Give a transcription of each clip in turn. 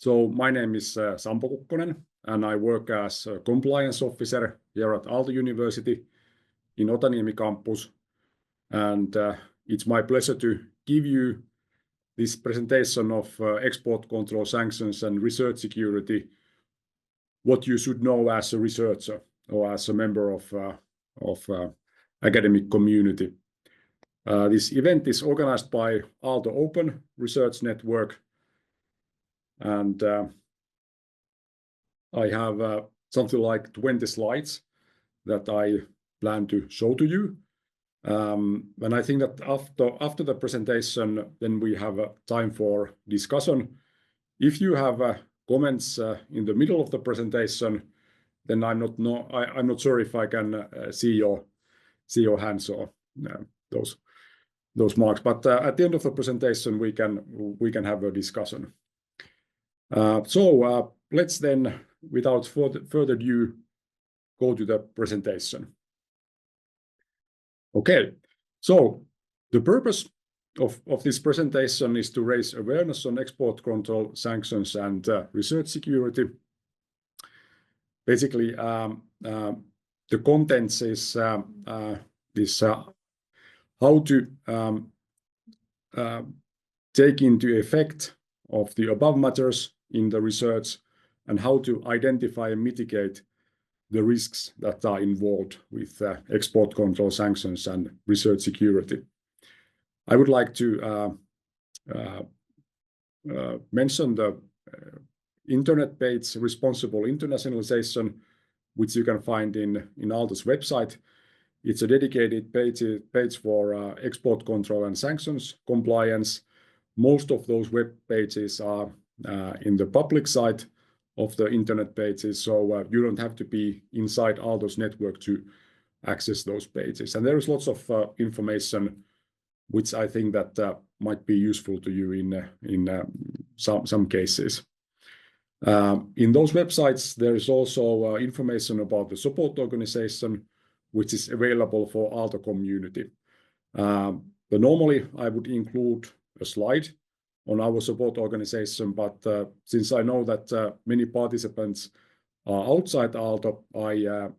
So my name is Sampo Kukkonen, and I work as a compliance officer here at Aalto University in Otaniemi campus. And it's my pleasure to give you this presentation of export control, sanctions, and research security, what you should know as a researcher or as a member of academic community. This event is organized by Aalto Open Research Network, and I have something like 20 slides that I plan to show to you. And I think that after the presentation, then we have time for discussion. If you have comments in the middle of the presentation, then I'm not sure if I can see your hands or those marks. But at the end of the presentation, we can have a discussion. So let's then, without further ado, go to the presentation. Okay, so the purpose of this presentation is to raise awareness on export control, sanctions, and research security. Basically, the contents is how to take into effect of the above matters in the research and how to identify and mitigate the risks that are involved with export control, sanctions, and research security. I would like to mention the internet page Responsible Internationalization, which you can find in Aalto's website. It's a dedicated page for export control and sanctions compliance. Most of those web pages are in the public side of the internet pages, so you don't have to be inside Aalto's network to access those pages. And there is lots of information which I think that might be useful to you in some cases. In those websites, there is also information about the support organization, which is available for Aalto community. But normally, I would include a slide on our support organization, but since I know that many participants are outside Aalto, I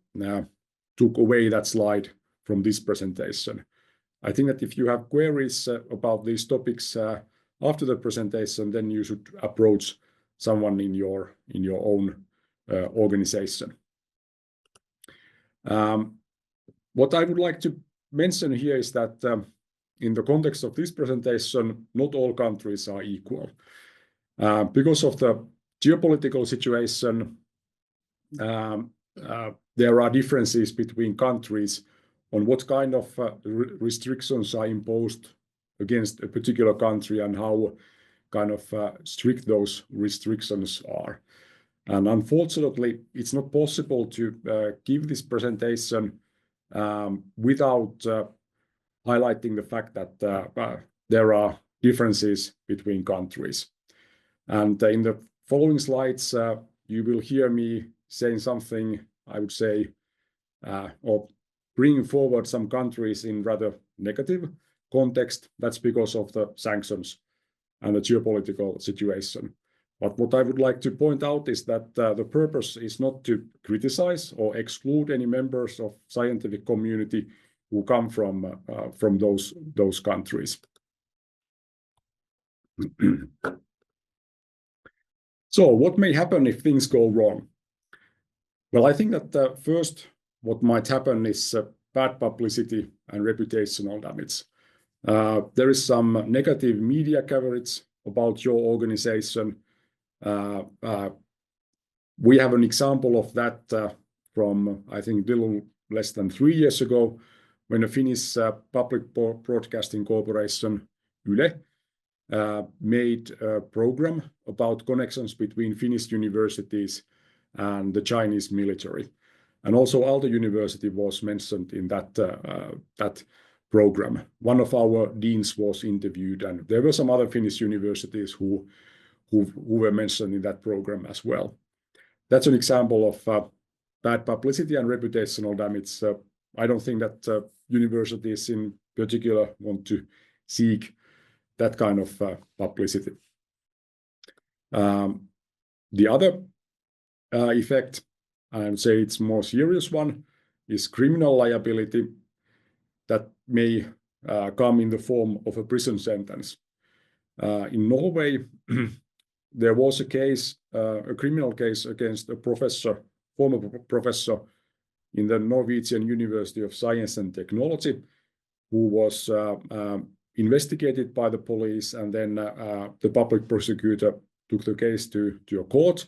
took away that slide from this presentation. I think that if you have queries about these topics after the presentation, then you should approach someone in your own organization. What I would like to mention here is that in the context of this presentation, not all countries are equal. Because of the geopolitical situation, there are differences between countries on what kind of restrictions are imposed against a particular country and how kind of strict those restrictions are. And unfortunately, it's not possible to give this presentation without highlighting the fact that there are differences between countries. And in the following slides, you will hear me saying something, I would say, or bringing forward some countries in rather negative context. That's because of the sanctions and the geopolitical situation. But what I would like to point out is that the purpose is not to criticize or exclude any members of scientific community who come from those countries. So what may happen if things go wrong? Well, I think that first, what might happen is bad publicity and reputational damage. There is some negative media coverage about your organization. We have an example of that from, I think, a little less than 3 years ago, when a Finnish public broadcasting corporation, Yle, made a program about connections between Finnish universities and the Chinese military. And also Aalto University was mentioned in that program. One of our deans was interviewed, and there were some other Finnish universities who were mentioned in that program as well. That's an example of bad publicity and reputational damage. I don't think that universities in particular want to seek that kind of publicity. The other effect, I would say it's more serious one, is criminal liability that may come in the form of a prison sentence. In Norway, there was a case, a criminal case against a professor, former professor in the Norwegian University of Science and Technology, who was investigated by the police, and then the public prosecutor took the case to a court.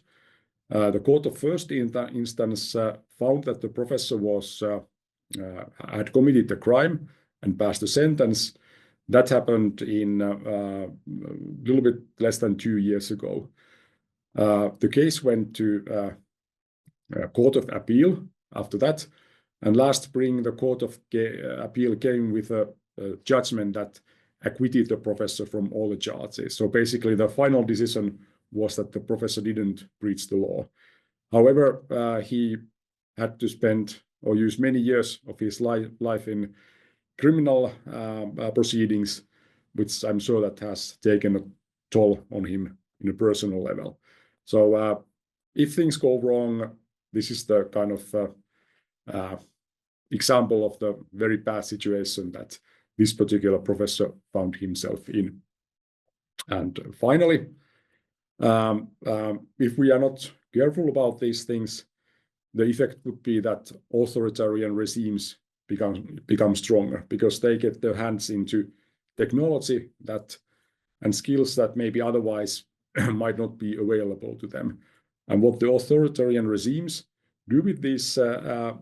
The court of first instance found that the professor had committed a crime and passed a sentence. That happened in a little bit less than 2 years ago. The case went to Court of Appeal after that, and last spring the Court of Appeal came with a judgment that acquitted the professor from all the charges. So basically the final decision was that the professor didn't breach the law. However, he had to spend or use many years of his life in criminal proceedings, which I'm sure that has taken a toll on him in a personal level. So if things go wrong, this is the kind of example of the very bad situation that this particular professor found himself in. And finally, if we are not careful about these things, the effect would be that authoritarian regimes become stronger because they get their hands into technology and skills that maybe otherwise might not be available to them. And what the authoritarian regimes do with these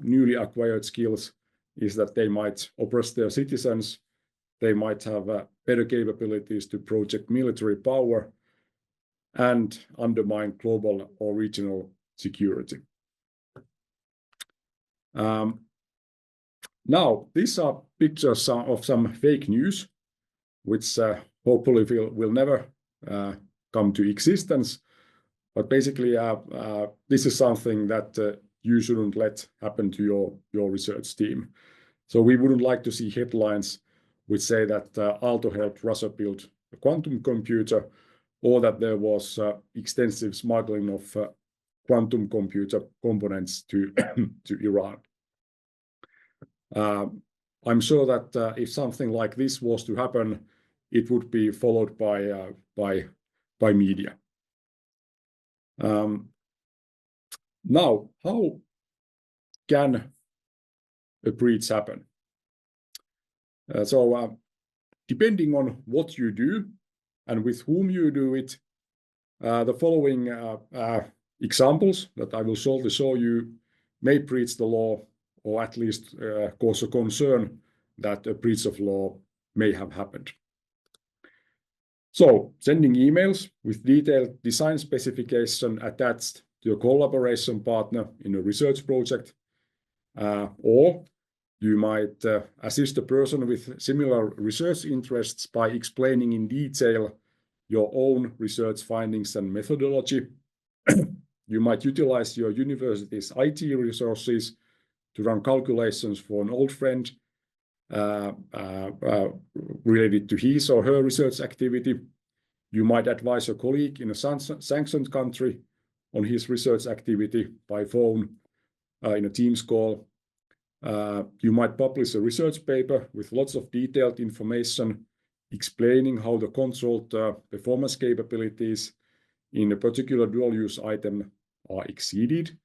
newly acquired skills is that they might oppress their citizens, they might have better capabilities to project military power, and undermine global or regional security. Now, these are pictures of some fake news, which hopefully will never come to existence. But basically, this is something that you shouldn't let happen to your research team. So we wouldn't like to see headlines which say that Aalto helped Russia build a quantum computer, or that there was extensive smuggling of quantum computer components to Iran. I'm sure that if something like this was to happen, it would be followed by media. Now, how can a breach happen? So depending on what you do and with whom you do it, the following examples that I will shortly show you may breach the law, or at least cause a concern that a breach of law may have happened. So, sending emails with detailed design specification attached to a collaboration partner in a research project, or you might assist a person with similar research interests by explaining in detail your own research findings and methodology. You might utilize your university's IT resources to run calculations for an old friend related to his or her research activity. You might advise a colleague in a sanctioned country on his research activity by phone in a Teams call. You might publish a research paper with lots of detailed information explaining how the controlled performance capabilities in a particular dual-use item are exceeded.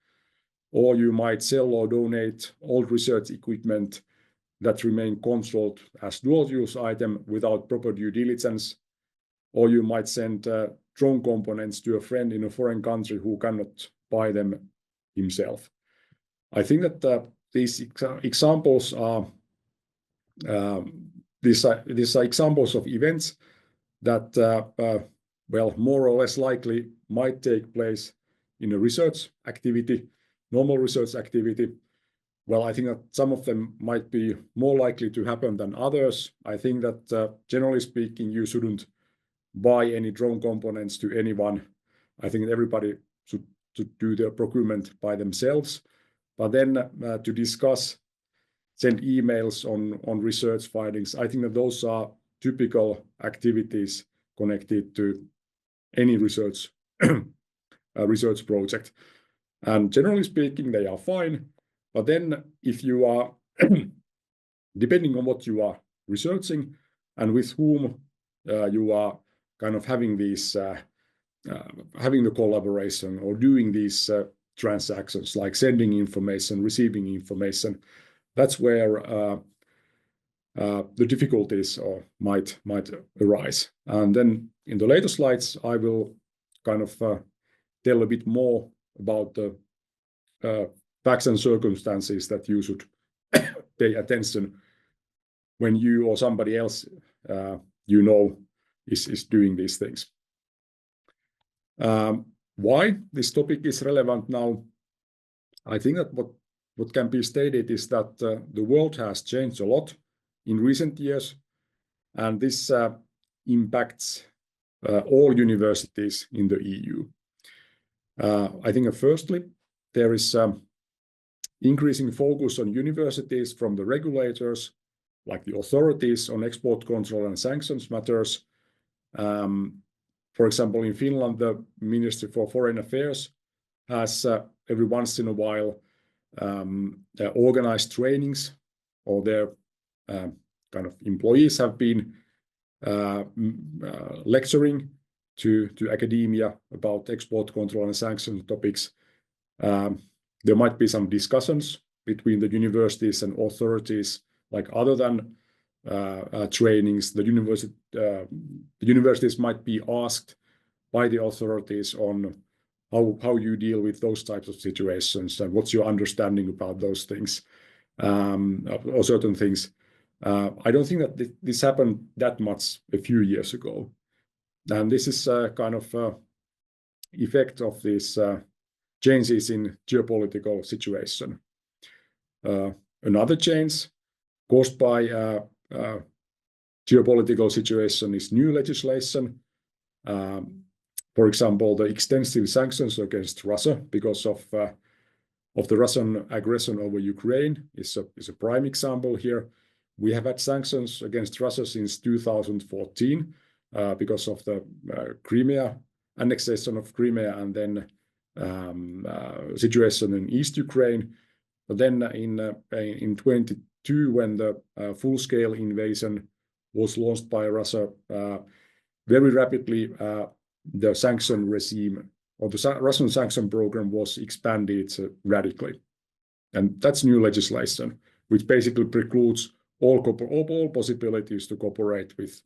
Or you might sell or donate old research equipment that remain controlled as dual-use item without proper due diligence. Or you might send drone components to a friend in a foreign country who cannot buy them himself. I think that these examples are examples of events that, well, more or less likely might take place in a research activity, normal research activity. Well, I think that some of them might be more likely to happen than others. I think that generally speaking, you shouldn't buy any drone components to anyone. I think everybody should do their procurement by themselves. But then to discuss, send emails on research findings, I think that those are typical activities connected to any research research project. And generally speaking, they are fine. But then if you are, depending on what you are researching and with whom you are kind of having these, having the collaboration or doing these transactions, like sending information, receiving information, that's where the difficulties might arise. And then in the later slides, I will kind of tell a bit more about the facts and circumstances that you should pay attention when you or somebody else you know is doing these things. Why this topic is relevant now? I think that what can be stated is that the world has changed a lot in recent years, and this impacts all universities in the EU. I think firstly, there is increasing focus on universities from the regulators, like the authorities on export control and sanctions matters. For example, in Finland, the Ministry for Foreign Affairs has every once in a while organized trainings, or their kind of employees have been lecturing to academia about export control and sanction topics. There might be some discussions between the universities and authorities, like other than trainings, the universities might be asked by the authorities on how you deal with those types of situations and what's your understanding about those things, or certain things. I don't think that this happened that much a few years ago. And this is a kind of effect of these changes in geopolitical situation. Another change caused by geopolitical situation is new legislation. For example, the extensive sanctions against Russia because of the Russian aggression over Ukraine is a prime example here. We have had sanctions against Russia since 2014 because of the Crimea annexation of Crimea and then situation in East Ukraine. But then in 22, when the full-scale invasion was launched by Russia, very rapidly the sanction regime or the Russian sanction program was expanded radically. And that's new legislation, which basically precludes all possibilities to cooperate with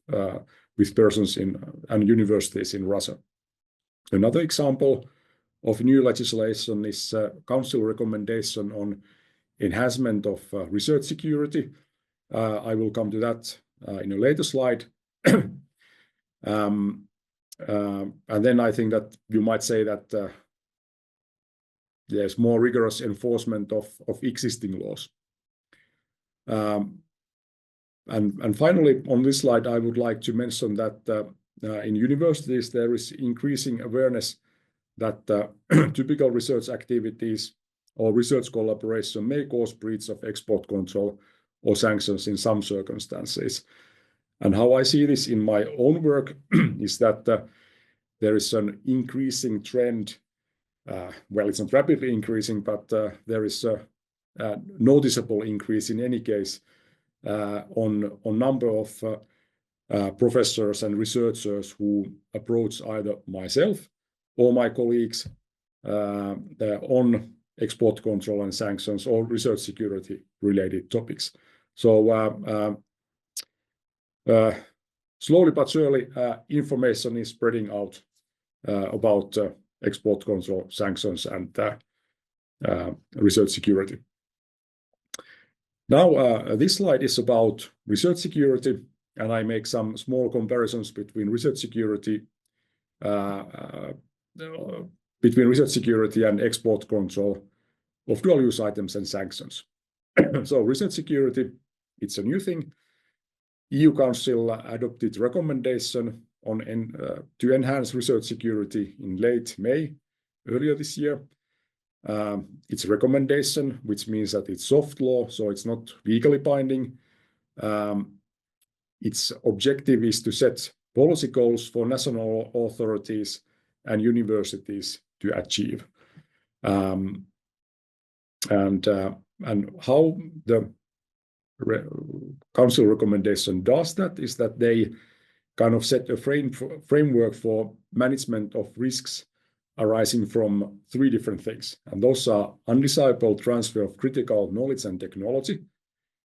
persons and universities in Russia. Another example of new legislation is Council recommendation on enhancement of research security. I will come to that in a later slide. And then I think that you might say that there's more rigorous enforcement of existing laws. And finally, on this slide, I would like to mention that in universities, there is increasing awareness that typical research activities or research collaboration may cause breach of export control or sanctions in some circumstances. And how I see this in my own work is that there is an increasing trend. Well, it's not rapidly increasing, but there is a noticeable increase in any case on number of professors and researchers who approach either myself or my colleagues on export control and sanctions or research security related topics. So slowly but surely, information is spreading out about export control, sanctions, and research security. Now, this slide is about research security, and I make some small comparisons between research security and export control of dual-use items and sanctions. So research security, it's a new thing. EU Council adopted recommendation on to enhance research security in late May, earlier this year. It's a recommendation, which means that it's soft law, so it's not legally binding. Its objective is to set policy goals for national authorities and universities achieve. And how the council recommendation does that is that they kind of set a framework for management of risks arising from three different things. And those are undesirable transfer of critical knowledge and technology.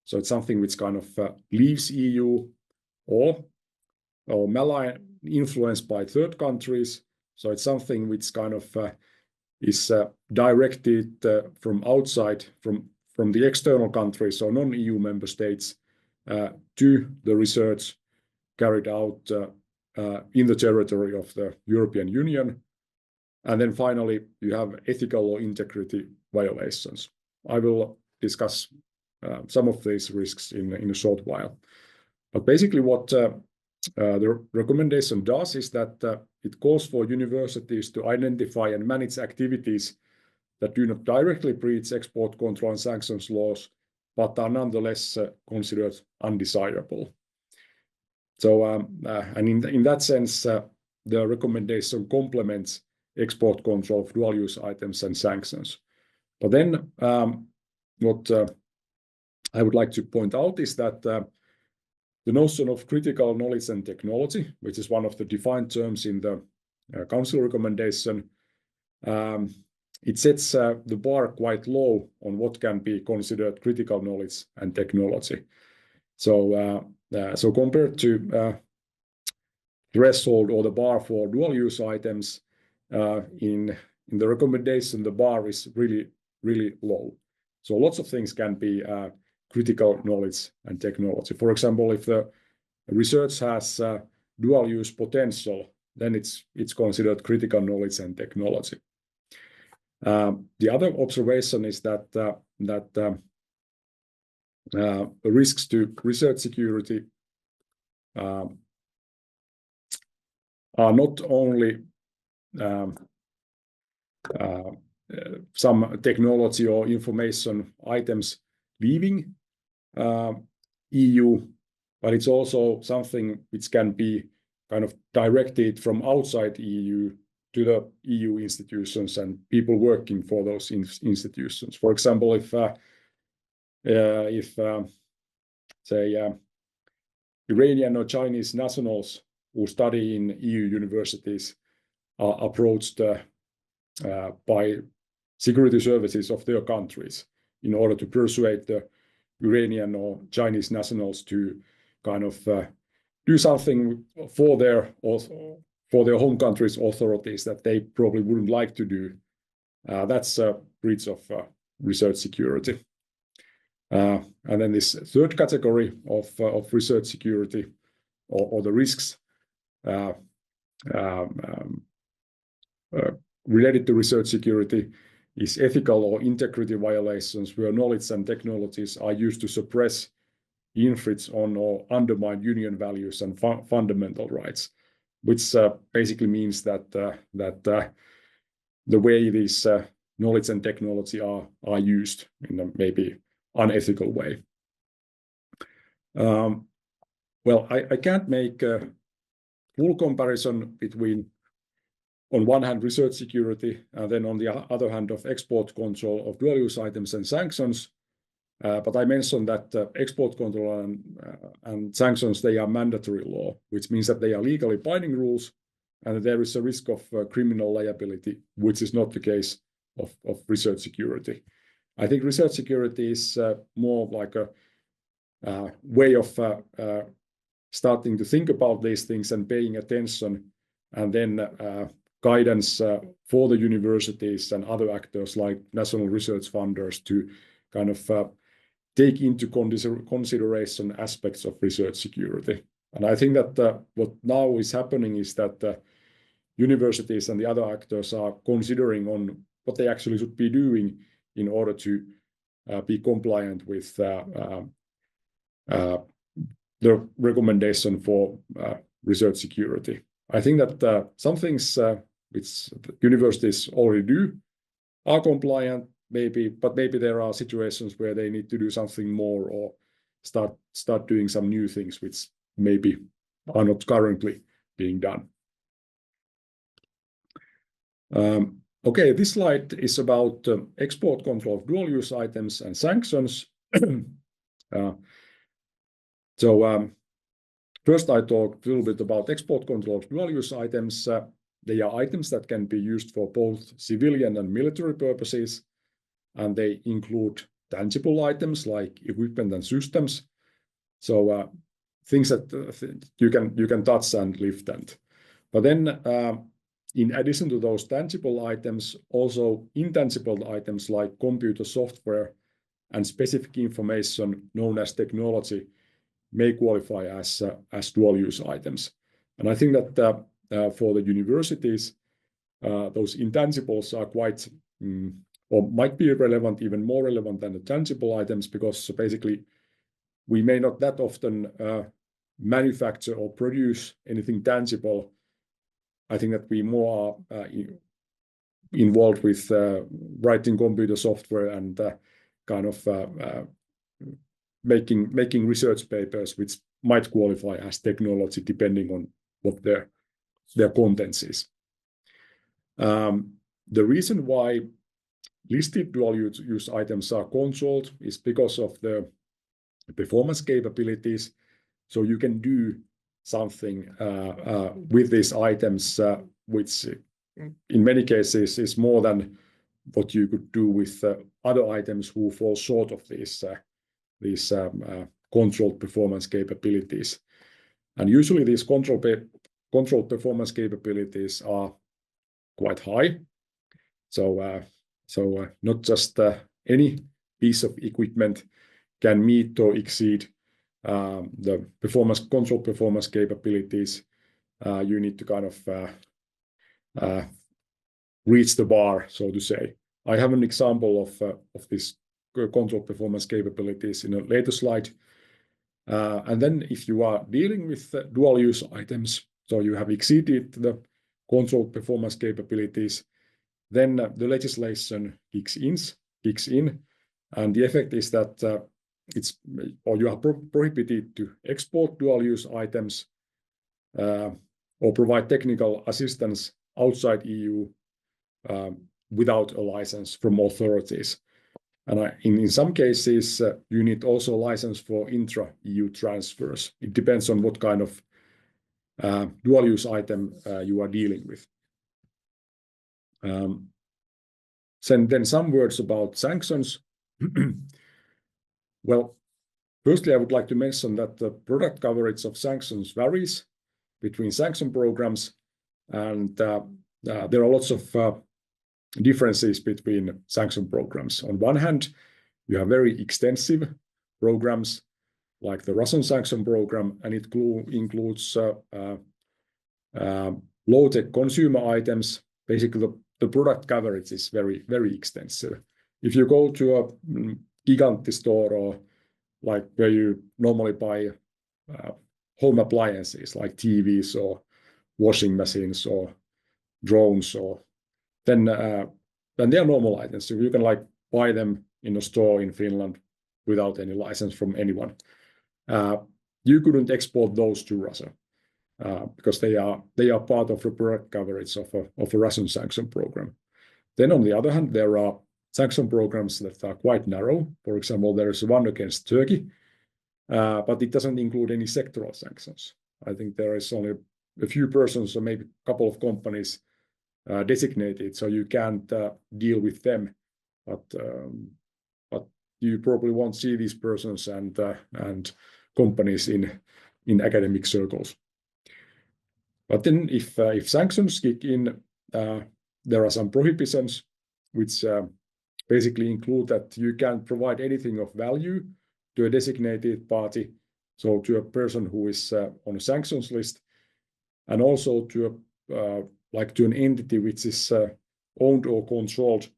So it's something which kind of leaves EU or malign influenced by third countries. So it's something which kind of is directed from outside, from the external countries, so non-EU member states, to the research carried out in the territory of the European Union. And then finally, you have ethical or integrity violations. I will discuss some of these risks in a short while. But basically what the recommendation does is that it calls for universities to identify and manage activities that do not directly breach export control and sanctions laws, but are nonetheless considered undesirable. So, and in that sense, the recommendation complements export control of dual-use items and sanctions. But then what I would like to point out is that the notion of critical knowledge and technology, which is one of the defined terms in the Council recommendation, it sets the bar quite low on what can be considered critical knowledge and technology. So, so compared to threshold or the bar for dual-use items, in the recommendation, the bar is really, really low. So lots of things can be critical knowledge and technology. For example, if the research has dual-use potential, then it's considered critical knowledge and technology. The other observation is that risks to research security are not only some technology or information items leaving EU, but it's also something which can be kind of directed from outside EU to the EU institutions and people working for those institutions. For example, if say Iranian or Chinese nationals who study in EU universities are approached by security services of their countries in order to persuade the Iranian or Chinese nationals to kind of do something for their home country's authorities that they probably wouldn't like to do. That's a breach of research security. And then this third category of research security or the risks related to research security is ethical or integrity violations where knowledge and technologies are used to suppress, infringe on, or undermine union values and fundamental rights, which basically means that the way these knowledge and technology are used in a maybe unethical way. Well, I can't make a full comparison between, on one hand, research security, and then on the other hand, of export control of dual-use items and sanctions. But I mentioned that export control and sanctions, they are mandatory law, which means that they are legally binding rules, and there is a risk of criminal liability, which is not the case of research security. I think research security is more like a way of starting to think about these things and paying attention, and then guidance for the universities and other actors like national research funders to kind of take into consideration aspects of research security. And I think that what now is happening is that universities and the other actors are considering on what they actually should be doing in order to be compliant with the recommendation for research security. I think that some things which universities already do are compliant, maybe, but maybe there are situations where they need to do something more or start doing some new things which maybe are not currently being done. Okay, this slide is about export control of dual-use items and sanctions. First, I talked a little bit about export control of dual-use items. They are items that can be used for both civilian and military purposes, and they include tangible items like equipment and systems. So things that you can touch and lift. But then, in addition to those tangible items, also intangible items like computer software and specific information known as technology may qualify as dual-use items. And I think that for the universities, those intangibles are quite, or might be relevant, even more relevant than the tangible items, because basically we may not that often manufacture or produce anything tangible. I think that we more are involved with writing computer software and kind of making research papers, which might qualify as technology, depending on what their contents is. The reason why listed dual-use items are controlled is because of the performance capabilities. So you can do something with these items, which in many cases is more than what you could do with other items who fall short of these controlled performance capabilities. And usually these controlled performance capabilities are quite high. So not just any piece of equipment can meet or exceed the controlled performance capabilities. You need to kind of reach the bar, so to say. I have an example of this controlled performance capabilities in a later slide. And then if you are dealing with dual-use items, so you have exceeded the controlled performance capabilities, then the legislation kicks in, and the effect is that you are prohibited to export dual-use items or provide technical assistance outside EU without a license from authorities. And in some cases, you need also a license for intra-EU transfers. It depends on what kind of dual-use item you are dealing with. Then some words about sanctions. Well, firstly, I would like to mention that the product coverage of sanctions varies between sanction programs, and there are lots of differences between sanction programs. On one hand, you have very extensive programs like the Russian sanction program, and it includes low-tech consumer items. Basically, the product coverage is very, very extensive. If you go to a Gigantti store or like where you normally buy home appliances like TVs or washing machines or drones, or then they are normal items. So you can like buy them in a store in Finland without any license from anyone. You couldn't export those to Russia because they are part of the product coverage of a Russian sanction program. Then on the other hand, there are sanction programs that are quite narrow. For example, there is one against Turkey, but it doesn't include any sectoral sanctions. I think there is only a few persons or maybe a couple of companies designated, so you can't deal with them. But you probably won't see these persons and companies in academic circles. But then if sanctions kick in, there are some prohibitions, which basically include that you can't provide anything of value to a designated party, so to a person who is on a sanctions list, and also to an entity which is owned or controlled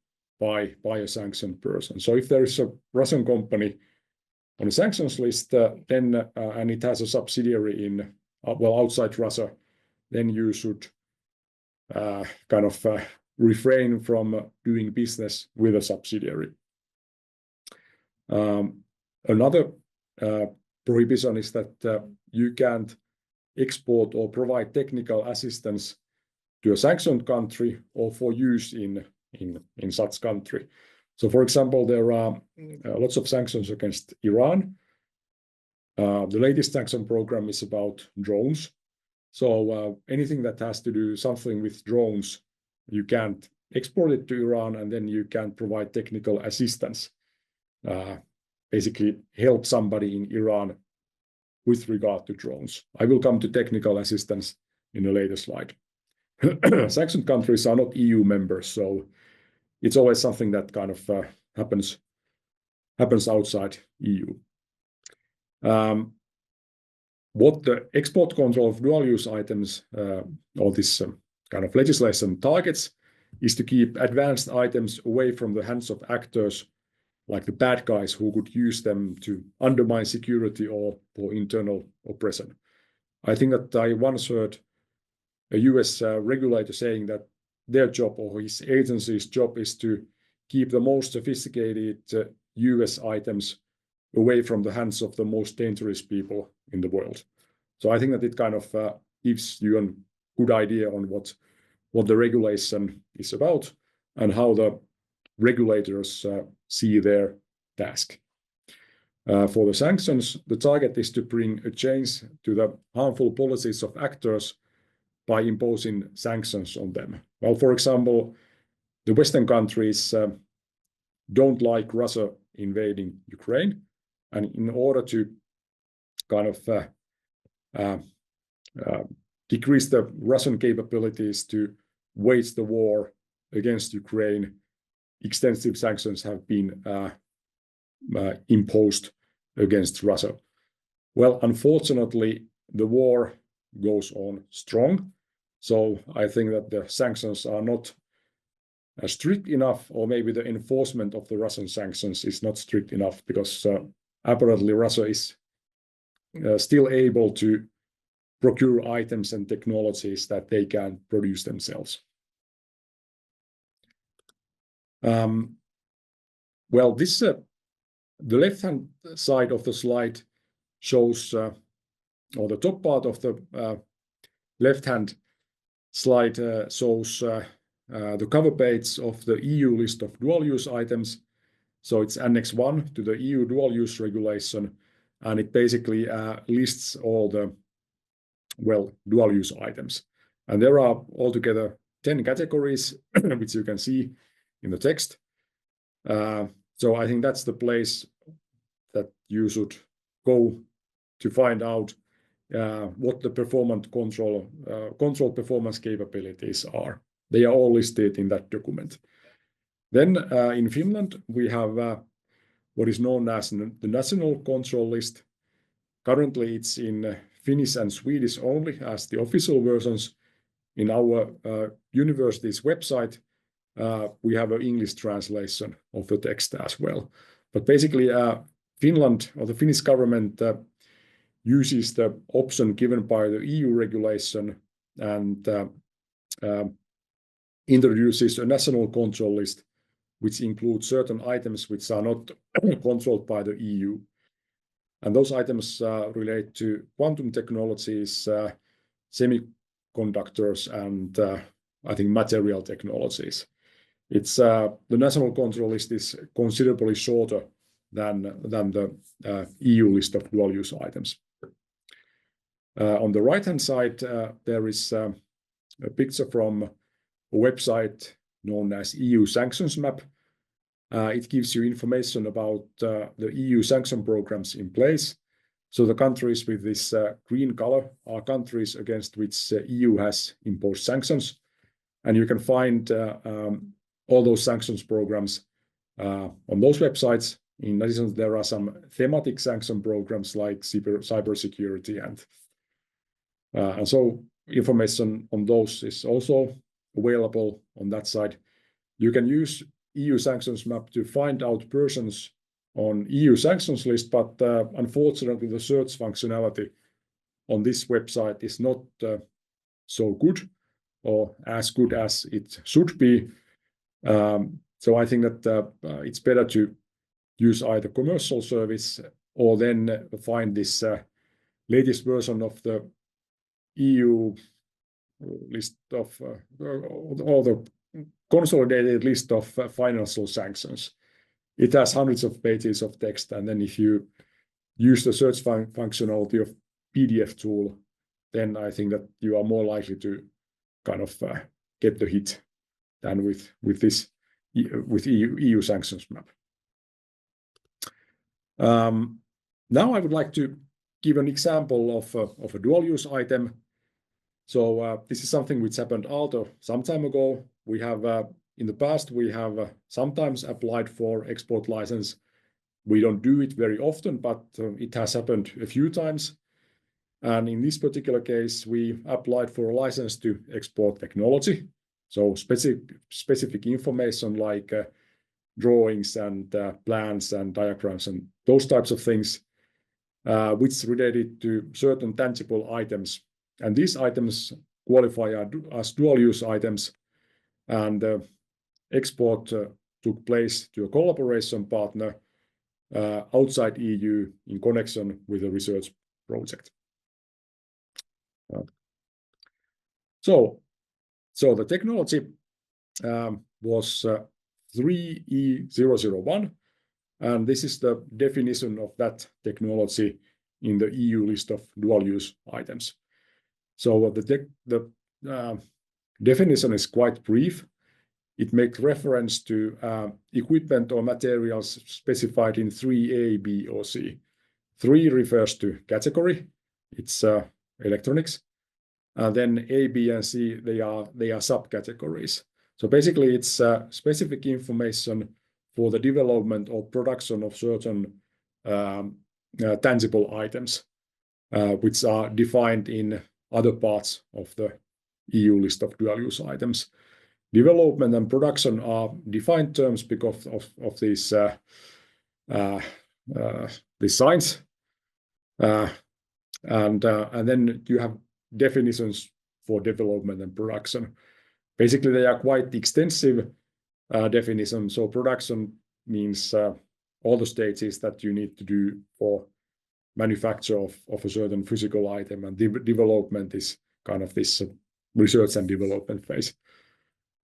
by a sanctioned person. So if there is a Russian company on a sanctions list, then and it has a subsidiary outside Russia, then you should kind of refrain from doing business with a subsidiary. Another prohibition is that you can't export or provide technical assistance to a sanctioned country or for use in in such country. So, for example, there are lots of sanctions against Iran. The latest sanction program is about drones. So anything that has to do something with drones, you can't export it to Iran, and then you can't provide technical assistance. Basically, help somebody in Iran with regard to drones. I will come to technical assistance in a later slide. Sanctioned countries are not EU members, so it's always something that kind of happens outside EU. What the export control of dual-use items or this kind of legislation targets is to keep advanced items away from the hands of actors like the bad guys who could use them to undermine security or for internal oppression. I think that I once heard a US regulator saying that their job or his agency's job is to keep the most sophisticated US items away from the hands of the most dangerous people in the world. So I think that it kind of gives you a good idea on what the regulation is about and how the regulators see their task. For the sanctions, the target is to bring a change to the harmful policies of actors by imposing sanctions on them. Well, for example, the Western countries don't like Russia invading Ukraine, and in order to kind of decrease the Russian capabilities to wage the war against Ukraine, extensive sanctions have been imposed against Russia. Well, unfortunately, the war goes on strong. So I think that the sanctions are not strict enough, or maybe the enforcement of the Russian sanctions is not strict enough, because apparently Russia is still able to procure items and technologies that they can produce themselves. Well, this the left-hand side of the slide shows, or the top part of the left-hand slide shows the cover page of the EU list of dual-use items. So it's Annex 1 to the EU dual-use regulation, and it basically lists all the, well, dual-use items. And there are altogether 10 categories, which you can see in the text. So I think that's the place that you should go to find out what the control performance capabilities are. They are all listed in that document. Then in Finland, we have what is known as the national control list. Currently, it's in Finnish and Swedish only as the official versions. In our university's website, we have an English translation of the text as well. But basically, Finland, or the Finnish government, uses the option given by the EU regulation and introduces a national control list, which includes certain items which are not controlled by the EU. And those items relate to quantum technologies, semiconductors, and I think material technologies. It's the national control list is considerably shorter than the EU list of dual-use items. On the right-hand side, there is a picture from a website known as EU Sanctions Map. It gives you information about the EU sanction programs in place. So the countries with this green color are countries against which EU has imposed sanctions. And you can find all those sanctions programs on those websites. In addition, there are some thematic sanction programs like cybersecurity, and so information on those is also available on that side. You can use EU Sanctions Map to find out persons on EU sanctions list, but unfortunately, the search functionality on this website is not so good, or as good as it should be. So I think that it's better to use either commercial service or then find this latest version of the EU list of all the consolidated list of financial sanctions. It has hundreds of pages of text, and then if you use the search functionality of PDF tool, then I think that you are more likely to kind of get the hit than with EU sanctions map. Now I would like to give an example of a dual use item. So this is something which happened Aalto some time ago. We have in the past we have sometimes applied for export license. We don't do it very often, but it has happened a few times. And in this particular case, we applied for a license to export technology. So specific information like drawings and plans and diagrams and those types of things, which related to certain tangible items. And these items qualify as dual-use items, and export took place to a collaboration partner outside EU in connection with a research project. So the technology was 3E001, and this is the definition of that technology in the EU list of dual-use items. So the definition is quite brief. It makes reference to equipment or materials specified in 3A, B, or C. 3 refers to category. It's electronics. And then A, B, and C, they are subcategories. So basically, it's specific information for the development or production of certain tangible items, which are defined in other parts of the EU list of dual-use items. Development and production are defined terms because of these signs, and then you have definitions for development and production. Basically, they are quite extensive definitions. So production means all the stages that you need to do for manufacture of a certain physical item, and development is kind of this research and development phase.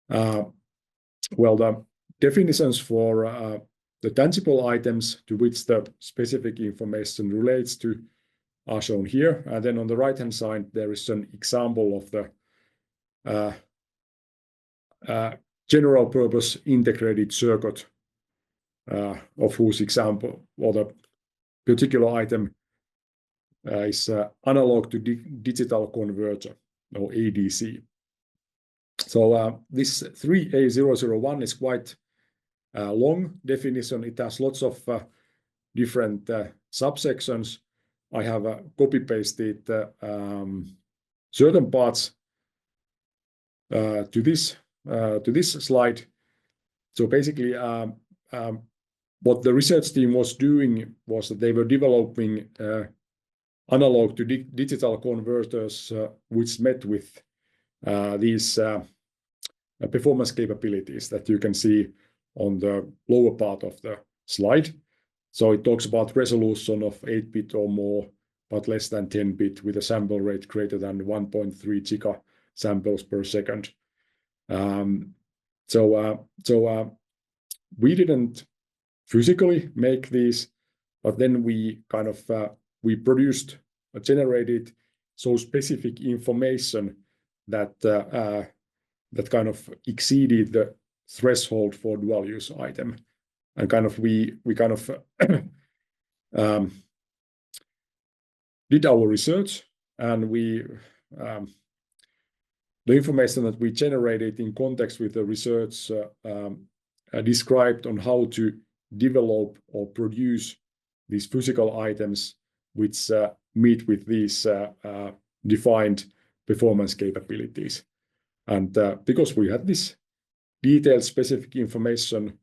Well, the definitions for the tangible items to which the specific information relates to are shown here. And then on the right-hand side, there is an example of the general purpose integrated circuit, of whose example or the particular item is analog to digital converter, or ADC. So this 3A001 is quite a long definition. It has lots of different subsections. I have copy-pasted certain parts to this slide. So basically, what the research team was doing was that they were developing analog to digital converters, which met with these performance capabilities that you can see on the lower part of the slide. So it talks about resolution of 8-bit or more, but less than 10-bit, with a sample rate greater than 1.3 giga samples per second. So we didn't physically make these, but then we kind of we produced or generated so specific information that that kind of exceeded the threshold for dual-use item, and kind of we kind of did our research, and we the information that we generated in context with the research described on how to develop or produce these physical items which meet with these defined performance capabilities. And because we had this detailed specific information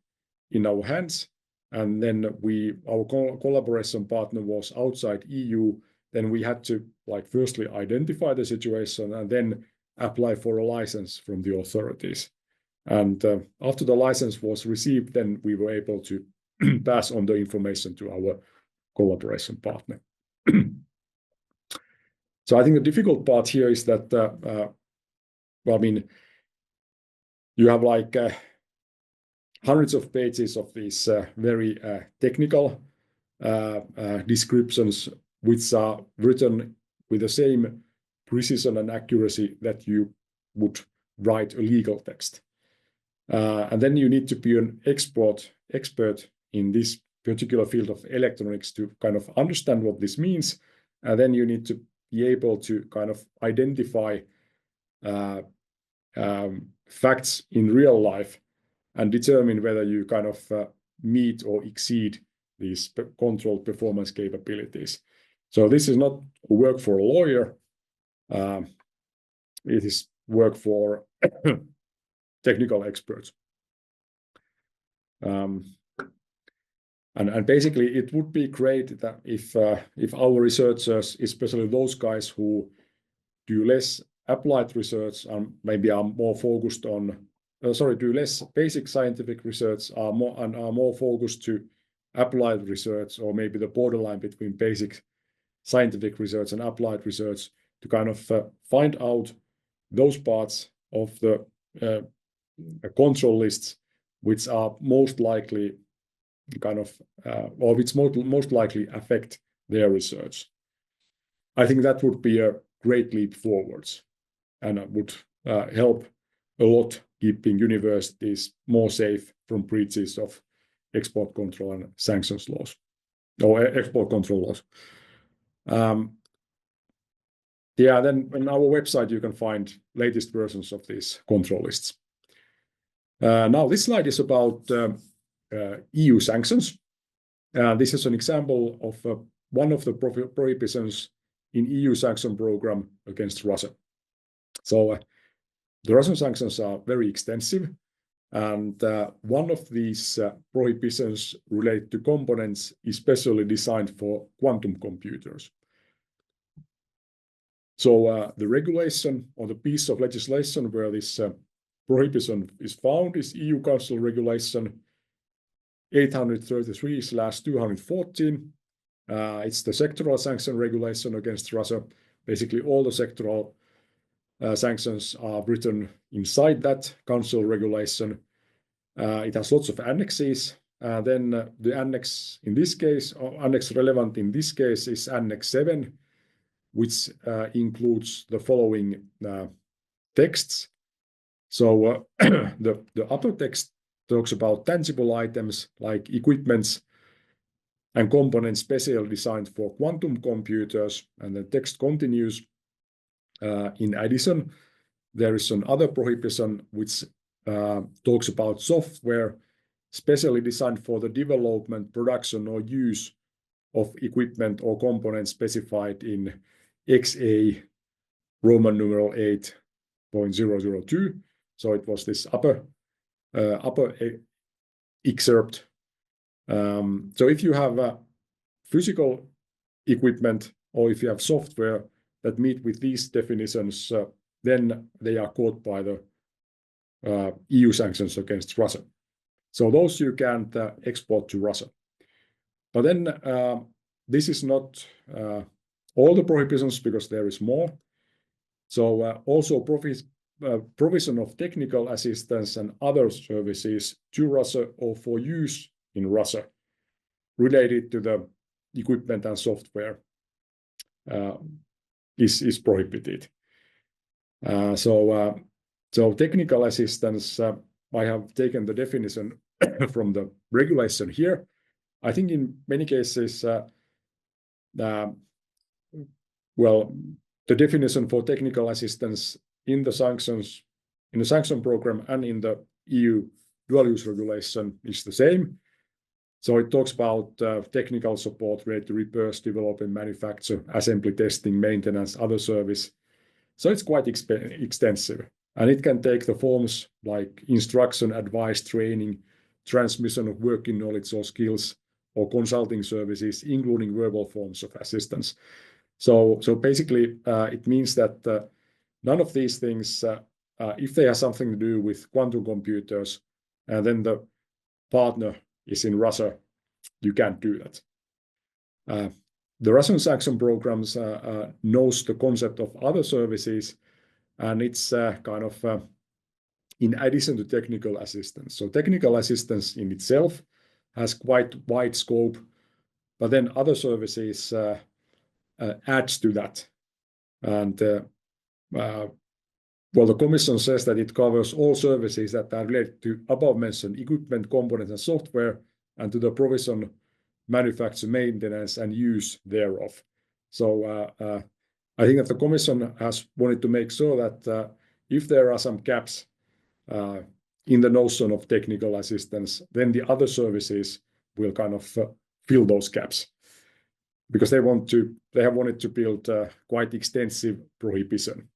in our hands, and then our collaboration partner was outside EU, then we had to firstly identify the situation and then apply for a license from the authorities. And after the license was received, then we were able to pass on the information to our collaboration partner. So I think the difficult part here is that, well, I mean, you have like hundreds of pages of these very technical descriptions, which are written with the same precision and accuracy that you would write a legal text. And then you need to be an expert in this particular field of electronics to kind of understand what this means. And then you need to be able to kind of identify facts in real life and determine whether you kind of meet or exceed these controlled performance capabilities. So this is not work for a lawyer. It is work for technical experts. And basically, it would be great that if our researchers, especially those guys who do less applied research and maybe are more focused on, do less basic scientific research, are more focused to applied research, or maybe the borderline between basic scientific research and applied research, to kind of find out those parts of the control lists which are most likely kind of, or which most likely affect their research. I think that would be a great leap forwards, and it would help a lot keeping universities more safe from breaches of export control and sanctions laws, or export control laws. Yeah, then on our website you can find latest versions of these control lists. Now this slide is about EU sanctions. This is an example of one of the prohibitions in EU sanction program against Russia. So the Russian sanctions are very extensive, and one of these prohibitions relate to components especially designed for quantum computers. So the regulation, or the piece of legislation where this prohibition is found, is EU Council Regulation 833/214. It's the sectoral sanction regulation against Russia. Basically, all the sectoral sanctions are written inside that Council regulation. It has lots of annexes. Then the annex in this case, or annex relevant in this case, is Annex 7, which includes the following texts. So the upper text talks about tangible items like equipments and components specially designed for quantum computers, and the text continues. In addition, there is another prohibition which talks about software specially designed for the development, production, or use of equipment or components specified in XA Roman numeral 8.002. So it was this upper excerpt. So if you have physical equipment, or if you have software that meet with these definitions, then they are caught by the EU sanctions against Russia. So those you can't export to Russia. But then this is not all the prohibitions, because there is more. So also provision of technical assistance and other services to Russia or for use in Russia related to the equipment and software is prohibited. So technical assistance, I have taken the definition from the regulation here. I think in many cases, well, the definition for technical assistance in the sanctions, in the sanction program and in the EU dual-use regulation is the same. So it talks about technical support related to repairs, development, manufacture, assembly, testing, maintenance, other service. So it's quite extensive, and it can take the forms like instruction, advice, training, transmission of working knowledge or skills, or consulting services, including verbal forms of assistance. So basically, it means that none of these things, if they have something to do with quantum computers, and then the partner is in Russia, you can't do that. The Russian sanction programs knows the concept of other services, and it's kind of in addition to technical assistance. So technical assistance in itself has quite wide scope, but then other services adds to that. And well, the Commission says that it covers all services that are related to above-mentioned equipment, components, and software, and to the provision, manufacture, maintenance, and use thereof. So I think that the Commission has wanted to make sure that if there are some gaps in the notion of technical assistance, then the other services will kind of fill those gaps, because they have wanted to build quite extensive prohibition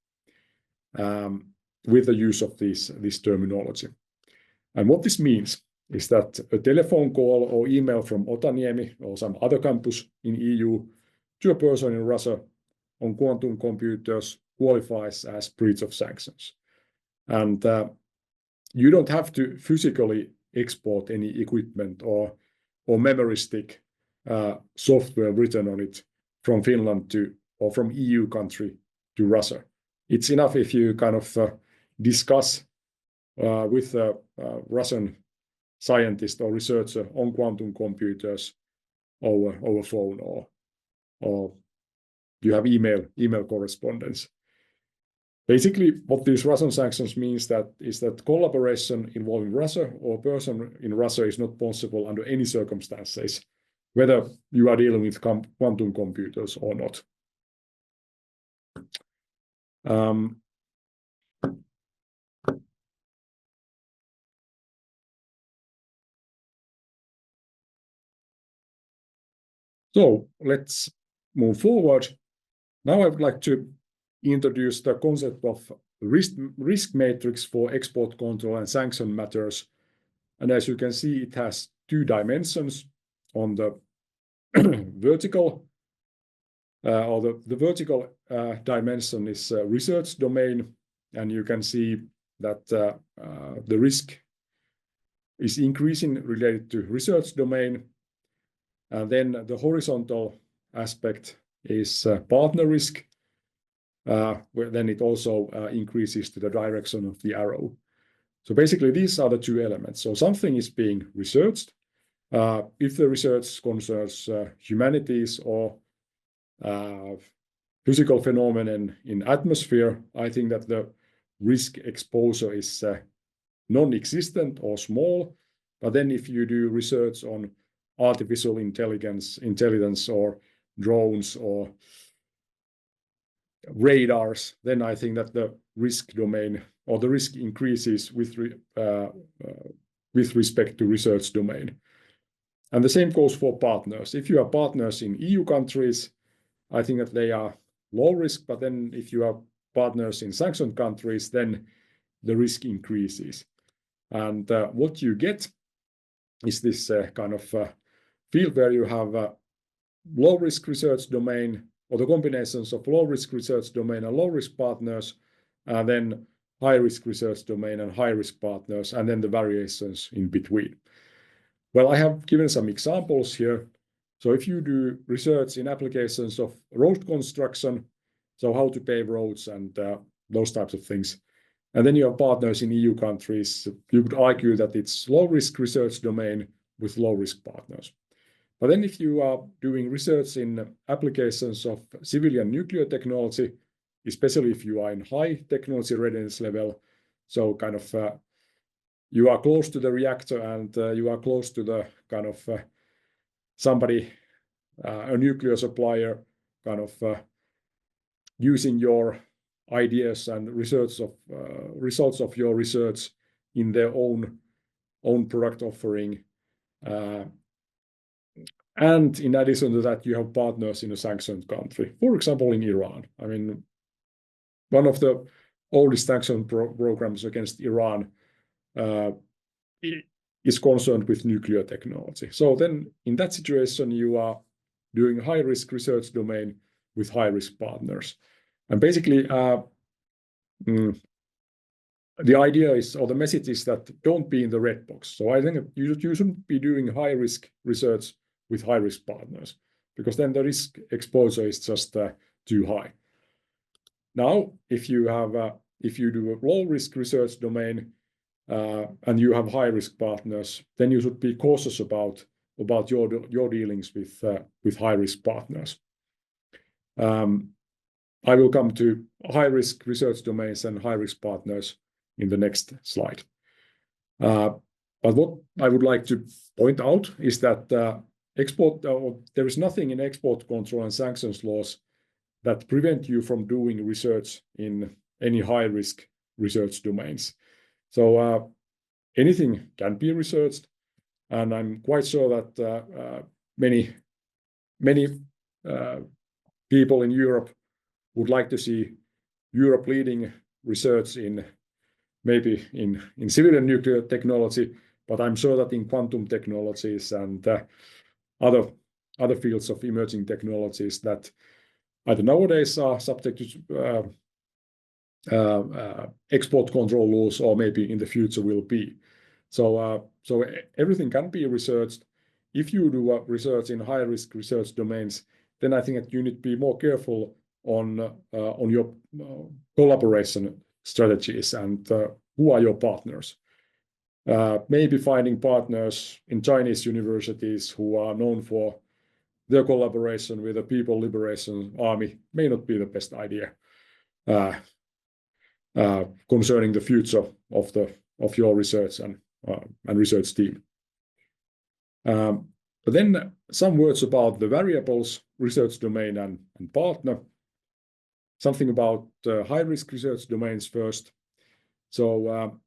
with the use of this terminology. And what this means is that a telephone call or email from Otaniemi or some other campus in EU to a person in Russia on quantum computers qualifies as breach of sanctions. And you don't have to physically export any equipment or memory stick software written on it from Finland to, or from EU country to Russia. It's enough if you kind of discuss with a Russian scientist or researcher on quantum computers over phone, or you have email correspondence. Basically, what these Russian sanctions means is that collaboration involving Russia or a person in Russia is not possible under any circumstances, whether you are dealing with quantum computers or not. So let's move forward. Now I would like to introduce the concept of risk matrix for export control and sanction matters. And as you can see, it has two dimensions. On the vertical, or the vertical dimension is research domain, and you can see that the risk is increasing related to research domain. And then the horizontal aspect is partner risk, where then it also increases to the direction of the arrow. So basically, these are the two elements. So something is being researched. If the research concerns humanities or physical phenomenon in atmosphere, I think that the risk exposure is non-existent or small. But then if you do research on artificial intelligence or drones or radars, then I think that the risk domain or the risk increases with respect to research domain. And the same goes for partners. If you are partners in EU countries, I think that they are low risk, but then if you are partners in sanctioned countries, then the risk increases. And what you get is this kind of field where you have low risk research domain, or the combinations of low risk research domain and low risk partners, and then high risk research domain and high risk partners, and then the variations in between. Well, I have given some examples here. So if you do research in applications of road construction, so how to pave roads and those types of things, and then you have partners in EU countries, you could argue that it's low risk research domain with low risk partners. But then if you are doing research in applications of civilian nuclear technology, especially if you are in high technology readiness level, so kind of you are close to the reactor and you are close to the kind of somebody, a nuclear supplier, kind of using your ideas and research of results of your research in their own product offering. And in addition to that, you have partners in a sanctioned country, for example, in Iran. I mean, one of the oldest sanction programs against Iran is concerned with nuclear technology. So then in that situation, you are doing high-risk research domain with high-risk partners. And basically, the idea is, or the message is that don't be in the red box. So I think you shouldn't be doing high-risk research with high-risk partners, because then the risk exposure is just too high. Now, if you do a low-risk research domain, and you have high-risk partners, then you should be cautious about your dealings with high-risk partners. I will come to high-risk research domains and high-risk partners in the next slide. But what I would like to point out is that there is nothing in export control and sanctions laws that prevent you from doing research in any high-risk research domains. So anything can be researched, and I'm quite sure that many people in Europe would like to see Europe leading research in maybe in civilian nuclear technology, but I'm sure that in quantum technologies and other fields of emerging technologies that either nowadays are subject to export control laws or maybe in the future will be. So everything can be researched. If you do research in high-risk research domains, then I think that you need to be more careful on your collaboration strategies and who are your partners. Maybe finding partners in Chinese universities who are known for their collaboration with the People Liberation Army may not be the best idea concerning the future of your research and research team. But then some words about the variables, research domain and partner. Something about high-risk research domains first. So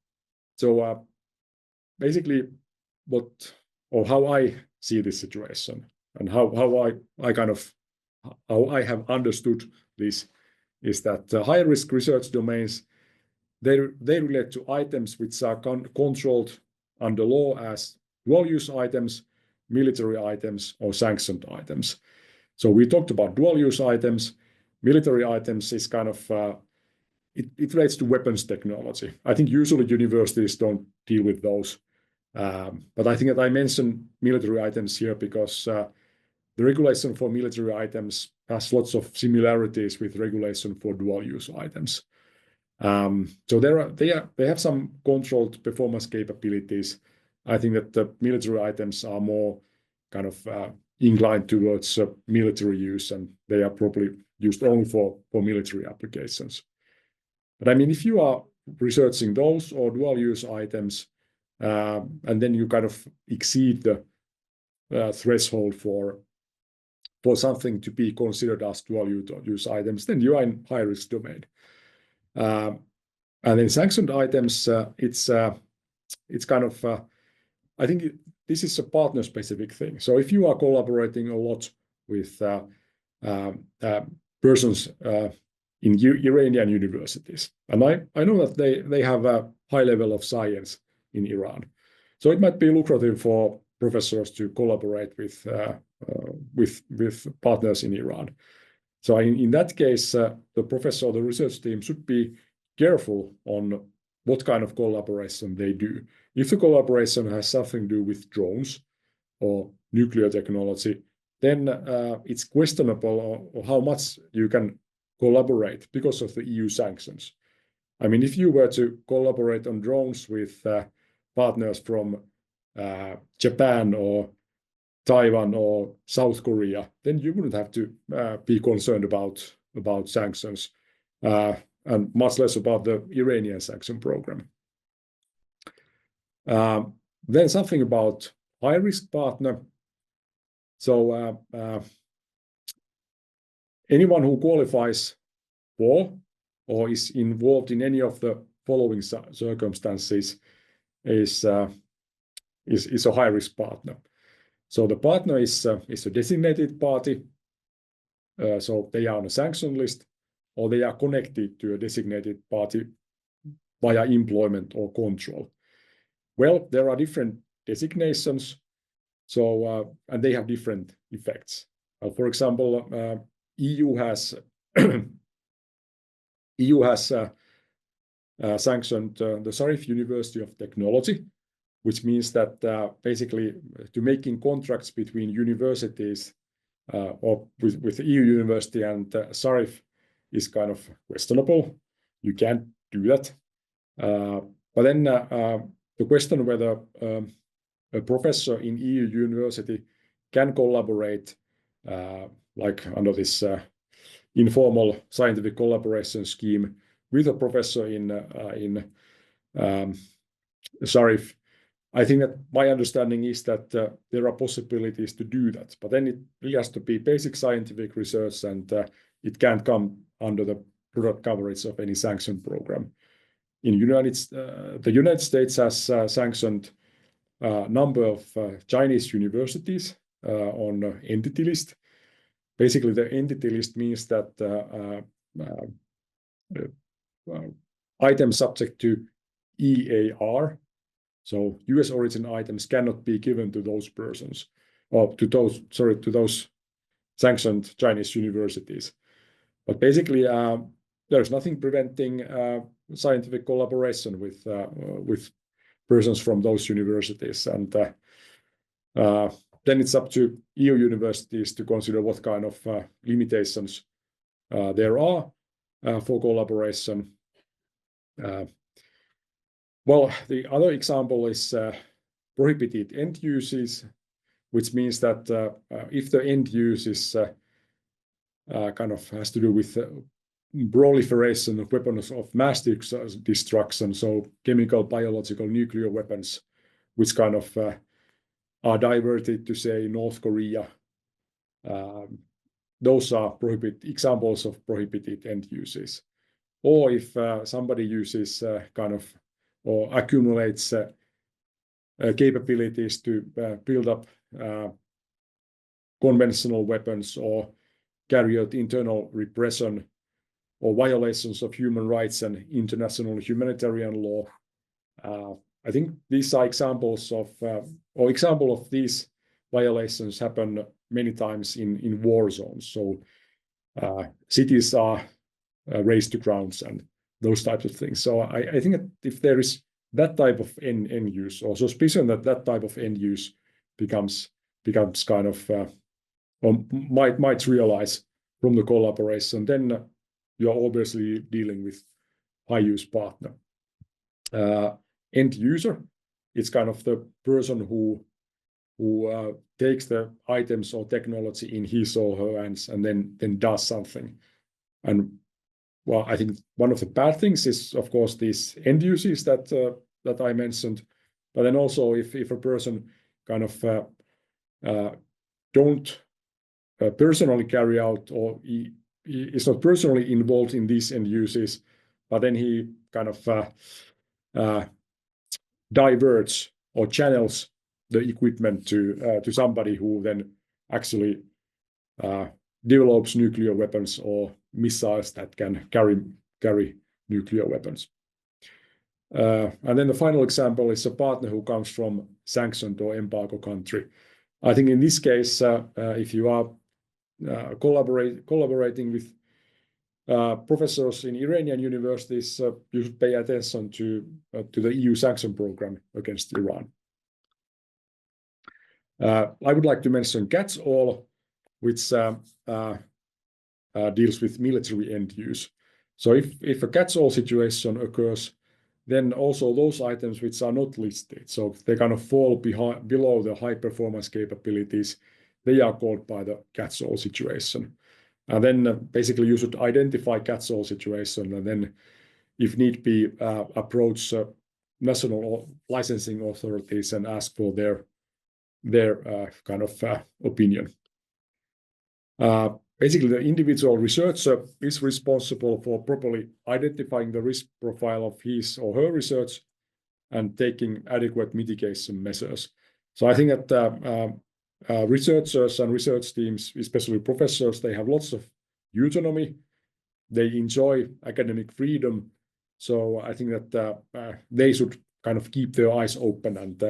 basically, how I see this situation and how I have understood this is that high-risk research domains they relate to items which are controlled under law as dual-use items, military items, or sanctioned items. So we talked about dual-use items. Military items is kind of it relates to weapons technology. I think usually universities don't deal with those, but I think that I mentioned military items here because the regulation for military items has lots of similarities with regulation for dual-use items. So they have some controlled performance capabilities. I think that the military items are more kind of inclined towards military use, and they are probably used only for military applications. But I mean, if you are researching those or dual-use items, and then you kind of exceed the threshold for something to be considered as dual-use items, then you are in high-risk domain. And then sanctioned items, it's kind of I think this is a partner-specific thing. So if you are collaborating a lot with persons in Iranian universities, and I know that they have a high level of science in Iran, so it might be lucrative for professors to collaborate with partners in Iran. So in that case, the professor or the research team should be careful on what kind of collaboration they do. If the collaboration has something to do with drones or nuclear technology, then it's questionable how much you can collaborate because of the EU sanctions. I mean, if you were to collaborate on drones with partners from Japan or Taiwan or South Korea, then you wouldn't have to be concerned about sanctions and much less about the Iranian sanction program. Then something about high-risk partner. So anyone who qualifies for or is involved in any of the following circumstances is a high-risk partner. So the partner is a designated party, so they are on a sanction list, or they are connected to a designated party via employment or control. Well, there are different designations, so and they have different effects. For example, EU has sanctioned the Sharif University of Technology, which means that basically to making contracts between universities or with the EU university and Sharif is kind of questionable. You can't do that. But then the question whether a professor in EU university can collaborate like under this informal scientific collaboration scheme with a professor in Sharif. I think that my understanding is that there are possibilities to do that, but then it really has to be basic scientific research, and it can't come under the product coverage of any sanction program. The United States has sanctioned a number of Chinese universities on entity list. Basically, the entity list means that items subject to EAR, so US origin items, cannot be given to those persons, or to those sanctioned Chinese universities. But basically, there's nothing preventing scientific collaboration with persons from those universities, and then it's up to EU universities to consider what kind of limitations there are for collaboration. Well, the other example is prohibited end uses, which means that if the end use is kind of has to do with proliferation of weapons of mass destruction, so chemical, biological, nuclear weapons, which kind of are diverted to, say, North Korea. Those are examples of prohibited end uses. Or if somebody uses kind of or accumulates capabilities to build up conventional weapons or carry out internal repression or violations of human rights and international humanitarian law. I think these are examples of these violations happen many times in war zones. So cities are razed to grounds and those types of things. So I think that if there is that type of end use, or suspicion that that type of end use becomes kind of or might realize from the collaboration, then you're obviously dealing with high use partner. End user, it's kind of the person who takes the items or technology in his or her hands and then does something. And well, I think one of the bad things is, of course, these end uses that I mentioned, but then also if a person kind of don't personally carry out, or he is not personally involved in these end uses, but then he kind of diverts or channels the equipment to somebody who then actually develops nuclear weapons or missiles that can carry nuclear weapons. And then the final example is a partner who comes from sanctioned or embargo country. I think in this case, if you are collaborating with professors in Iranian universities, you should pay attention to the EU sanction program against Iran. I would like to mention catch-all, which deals with military end use. So if a catch-all situation occurs, then also those items which are not listed, so they kind of fall below the high performance capabilities, they are called by the catch-all situation. And then basically you should identify catch-all situation, and then if need be approach national licensing authorities and ask for their kind of opinion. Basically, the individual researcher is responsible for properly identifying the risk profile of his or her research and taking adequate mitigation measures. So I think that researchers and research teams, especially professors, they have lots of autonomy. They enjoy academic freedom. So I think that they should kind of keep their eyes open and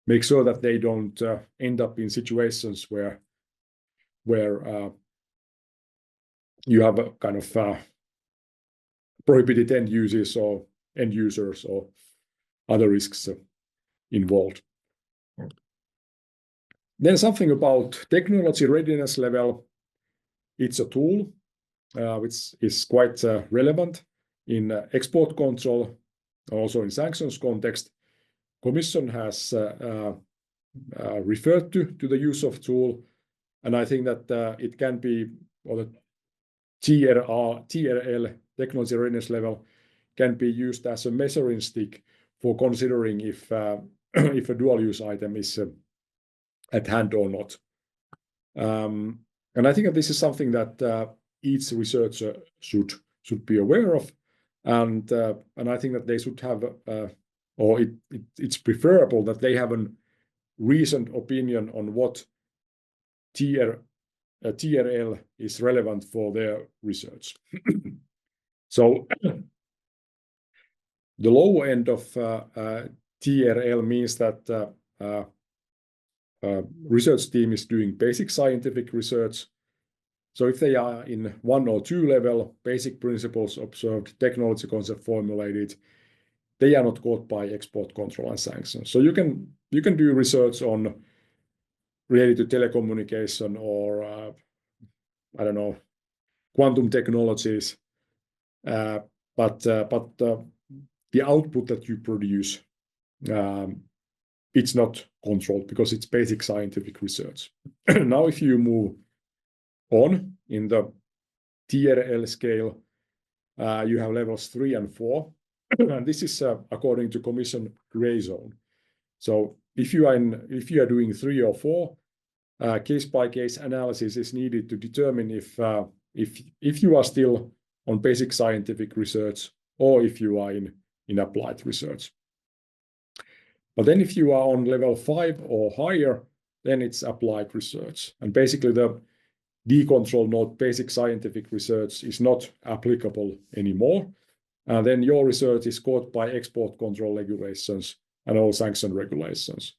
make sure that they don't end up in situations where you have a kind of prohibited end users or other risks involved. Then something about technology readiness level. It's a tool which is quite relevant in export control. also in sanctions context. Commission has referred to the use of tool, and I think that it can be, or the TRL, technology readiness level, can be used as a measuring stick for considering if if a dual-use item is at hand or not. And I think that this is something that each researcher should be aware of, and I think that they should have, or it's preferable that they have a reasoned opinion on what TRL is relevant for their research. So the low end of TRL means that research team is doing basic scientific research. So if they are in 1 or 2 level, basic principles observed, technology concept formulated, they are not caught by export control and sanctions. So you can do research on related to telecommunication or I don't know, quantum technologies, but the output that you produce, it's not controlled because it's basic scientific research. Now, if you move on in the TRL scale, you have levels 3 and 4, and this is according to Commission gray zone. So if you are doing 3 or 4, case-by-case analysis is needed to determine if you are still on basic scientific research or if you are in applied research. But then if you are on level 5 or higher, then it's applied research. And basically the decontrol node basic scientific research is not applicable anymore. And then your research is caught by export control regulations and all sanction regulations.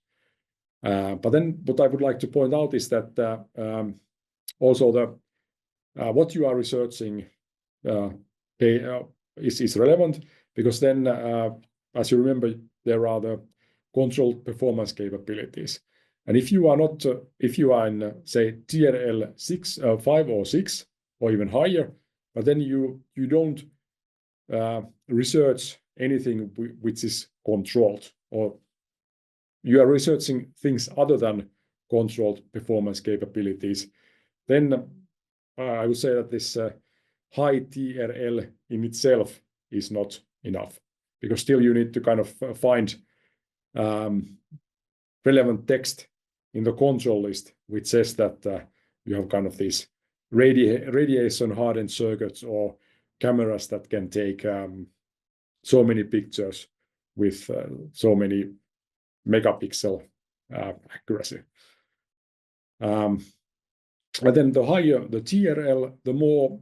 But then what I would like to point out is that also what you are researching is relevant, because then, as you remember, there are the controlled performance capabilities. And if you are not, if you are in, say, TRL 5 or 6, or even higher, but then you don't research anything which is controlled, or you are researching things other than controlled performance capabilities, then I would say that this high TRL in itself is not enough, because still you need to kind of find relevant text in the control list which says that you have kind of these radiation hardened circuits or cameras that can take so many pictures with so many megapixel accuracy. And then the higher the TRL, the more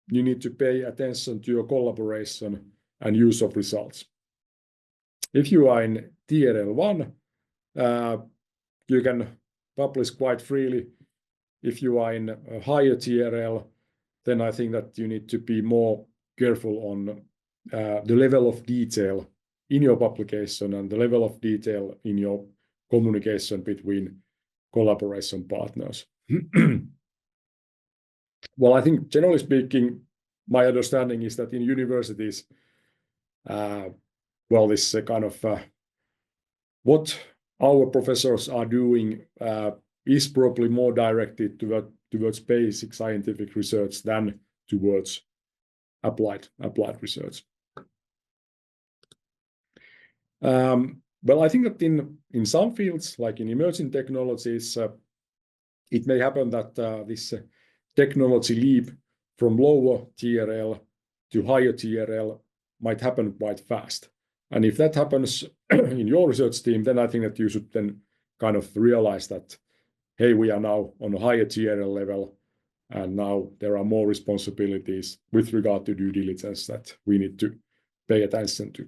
you need to pay attention to your collaboration and use of results. If you are in TRL 1, you can publish quite freely. If you are in a higher TRL, then I think that you need to be more careful on the level of detail in your publication and the level of detail in your communication between collaboration partners. Well, I think generally speaking, my understanding is that in universities, well, this kind of what our professors are doing is probably more directed towards basic scientific research than towards applied research. Well, I think that in some fields, like in emerging technologies, it may happen that this technology leap from lower TRL to higher TRL might happen quite fast. And if that happens in your research team, then I think that you should then kind of realize that, hey, we are now on a higher TRL level, and now there are more responsibilities with regard to due diligence that we need to pay attention to.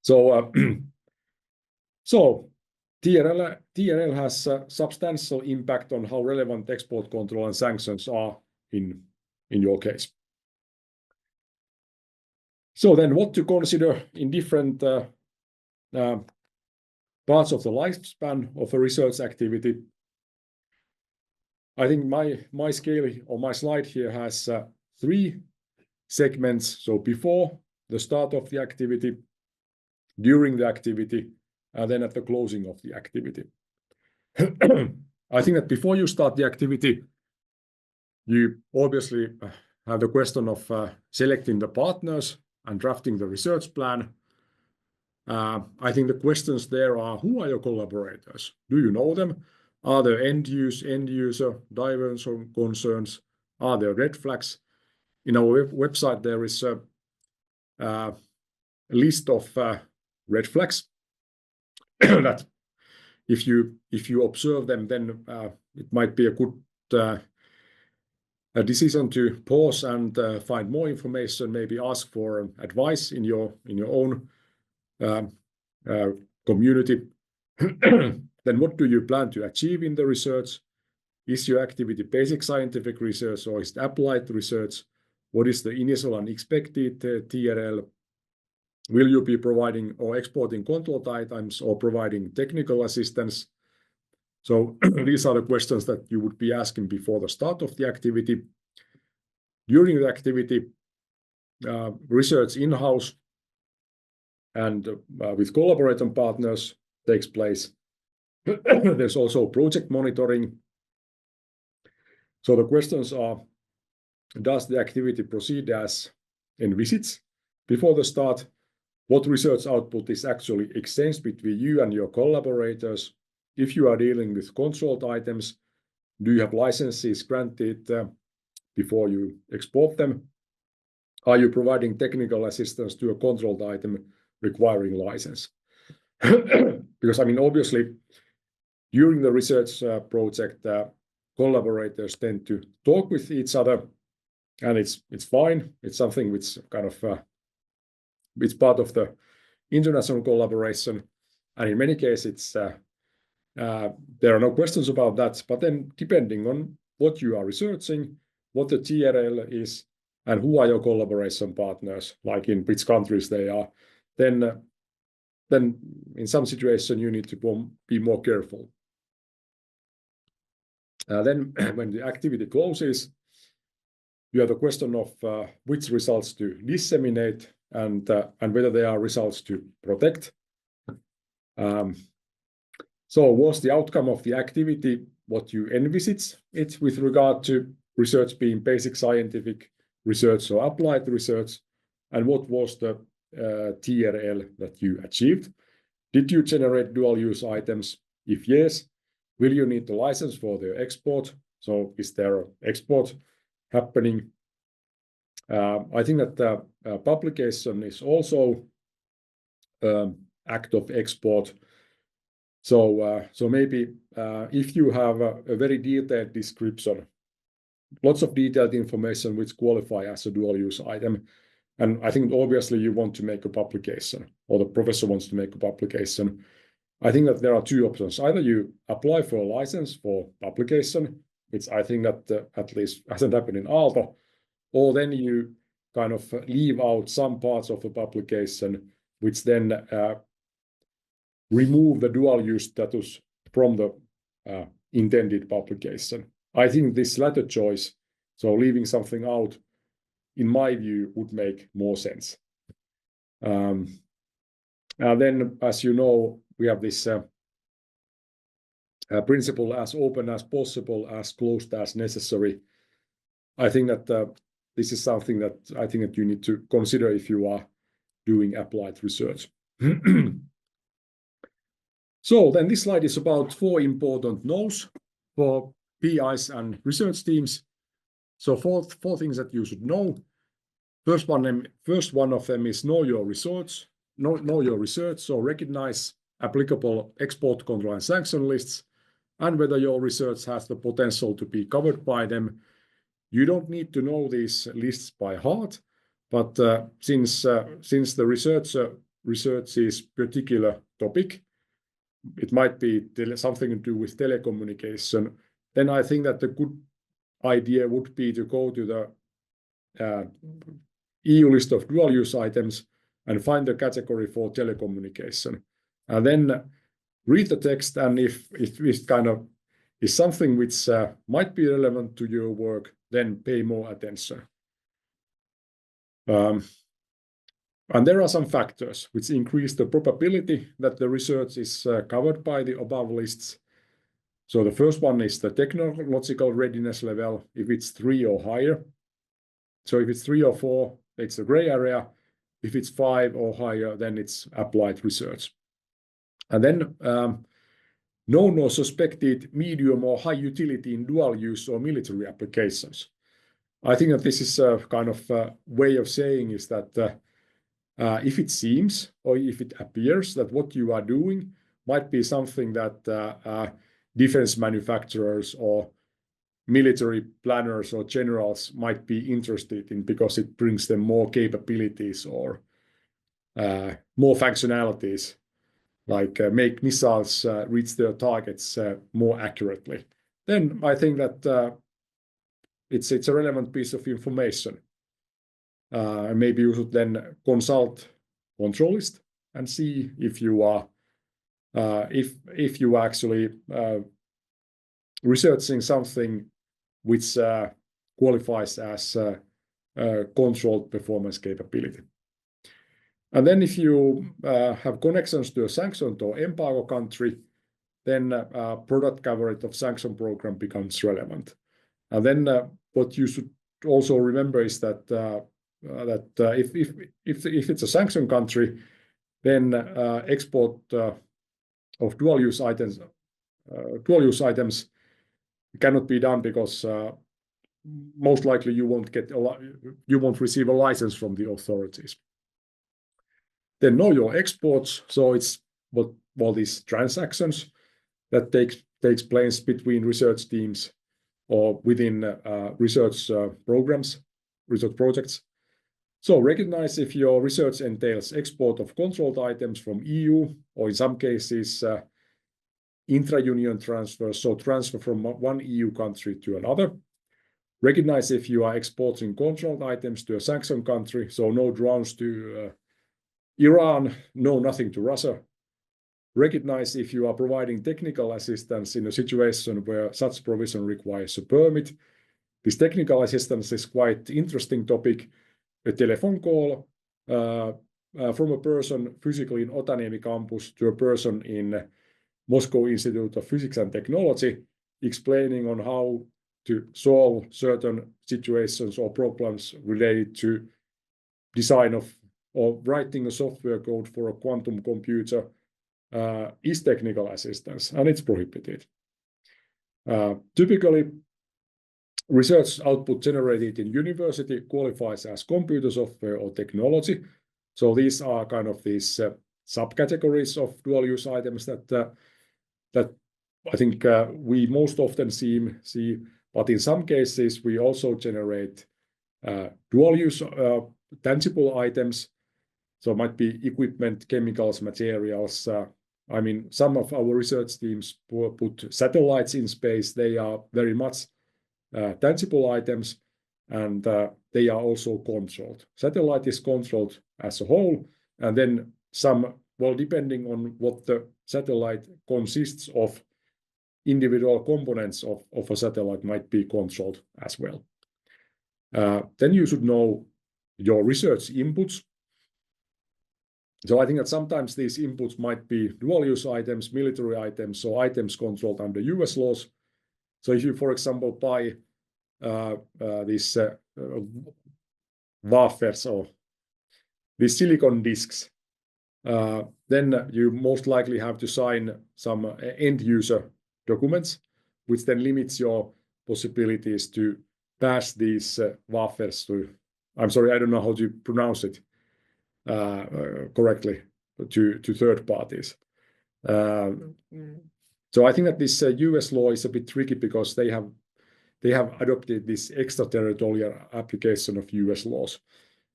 So TRL has a substantial impact on how relevant export control and sanctions are in your case. So then what to consider in different parts of the lifespan of a research activity? I think my scale or my slide here has 3 segments. So before the start of the activity, during the activity, and then at the closing of the activity. I think that before you start the activity, you obviously have the question of selecting the partners and drafting the research plan. I think the questions there are, who are your collaborators? Do you know them? Are there end user, diverse concerns? Are there red flags? In our website, there is a list of red flags that if you observe them, then it might be a good a decision to pause and find more information, maybe ask for advice in your own community. Then what do you plan to achieve in the research? Is your activity basic scientific research or is it applied research? What is the initial and expected TRL? Will you be providing or exporting controlled items or providing technical assistance? So these are the questions that you would be asking before the start of the activity. During the activity, research in-house and with collaborating partners takes place. There's also project monitoring. So the questions are, does the activity proceed as envisaged before the start? What research output is actually exchanged between you and your collaborators? If you are dealing with controlled items, do you have licenses granted before you export them? Are you providing technical assistance to a controlled item requiring license? Because, I mean, obviously, during the research project, collaborators tend to talk with each other, and it's fine. It's something which kind of it's part of the international collaboration, and in many cases, there are no questions about that. But then, depending on what you are researching, what the TRL is, and who are your collaboration partners, like in which countries they are, then in some situation you need to be more careful. Then when the activity closes, you have the question of which results to disseminate and whether they are results to protect. So was the outcome of the activity what you envisaged it with regard to research being basic scientific research or applied research? And what was the TRL that you achieved? Did you generate dual-use items? If yes, will you need the license for their export? So is there export happening? I think that publication is also act of export. So maybe if you have a very detailed description, lots of detailed information which qualify as a dual-use item, and I think obviously you want to make a publication, or the professor wants to make a publication. I think that there are two options. Either you apply for a license for publication, which I think that at least hasn't happened in Aalto, or then you kind of leave out some parts of the publication, which then remove the dual-use status from the intended publication. I think this latter choice, so leaving something out, in my view, would make more sense. And then, as you know, we have this principle, as open as possible, as closed as necessary. I think that this is something that I think that you need to consider if you are doing applied research. So then this slide is about 4 important no's for PIs and research teams. So four things that you should know. First one of them is know your research. Know your research, so recognize applicable export control and sanction lists, and whether your research has the potential to be covered by them. You don't need to know these lists by heart, but since the research is particular topic, it might be something to do with telecommunication, then I think that the good idea would be to go to the EU list of dual-use items and find the category for telecommunication. And then read the text, and if it kind of is something which might be relevant to your work, then pay more attention. And there are some factors which increase the probability that the research is covered by the above lists. So the first one is the technological readiness level, if it's 3 or higher. So if it's 3 or 4, it's a gray area. If it's 5 or higher, then it's applied research. And then known or suspected medium or high utility in dual use or military applications. I think that this is a kind of way of saying is that if it seems or if it appears that what you are doing might be something that defense manufacturers or military planners or generals might be interested in because it brings them more capabilities or more functionalities, like make missiles reach their targets more accurately, then I think that it's a relevant piece of information. Maybe you should then consult controlist and see if you are if you are actually researching something which qualifies as controlled performance capability. And then if you have connections to a sanctioned or embargo country, then product coverage of sanction program becomes relevant. And then what you should also remember is that if it's a sanctioned country, then export of dual-use items cannot be done because most likely you won't receive a license from the authorities. Then know your exports. So it's what all these transactions that takes place between research teams or within research programs, research projects. So recognize if your research entails export of controlled items from EU, or in some cases, intra-union transfer, so transfer from one EU country to another. Recognize if you are exporting controlled items to a sanctioned country, so no drones to Iran, no nothing to Russia. Recognize if you are providing technical assistance in a situation where such provision requires a permit. This technical assistance is quite interesting topic. A telephone call from a person physically in Otaniemi campus to a person in Moscow Institute of Physics and Technology, explaining on how to solve certain situations or problems related to design of or writing a software code for a quantum computer is technical assistance, and it's prohibited. Typically, research output generated in university qualifies as computer software or technology. So these are kind of these subcategories of dual-use items that I think we most often see, but in some cases we also generate dual-use tangible items. So it might be equipment, chemicals, materials. I mean, some of our research teams put satellites in space. They are very much tangible items, and they are also controlled. Satellite is controlled as a whole, and then some, well, depending on what the satellite consists of, individual components of a satellite might be controlled as well. Then you should know your research inputs. So I think that sometimes these inputs might be dual-use items, military items, or items controlled under US laws. So if you, for example, buy these wafers or these silicon disks, then you most likely have to sign some end-user documents, which then limits your possibilities to pass these wafers to, I'm sorry, I don't know how to pronounce it correctly, to third parties. So I think that this US law is a bit tricky because they have adopted this extraterritorial application of US laws,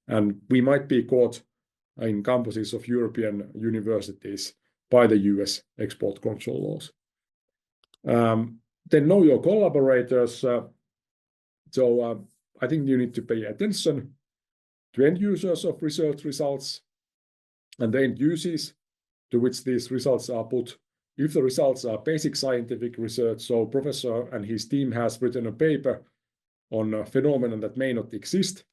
and we might be caught in campuses of European universities by the US export control laws. Then know your collaborators. So I think you need to pay attention to end users of research results and the end uses to which these results are put. If the results are basic scientific research, so professor and his team has written a paper on a phenomenon that may not exist,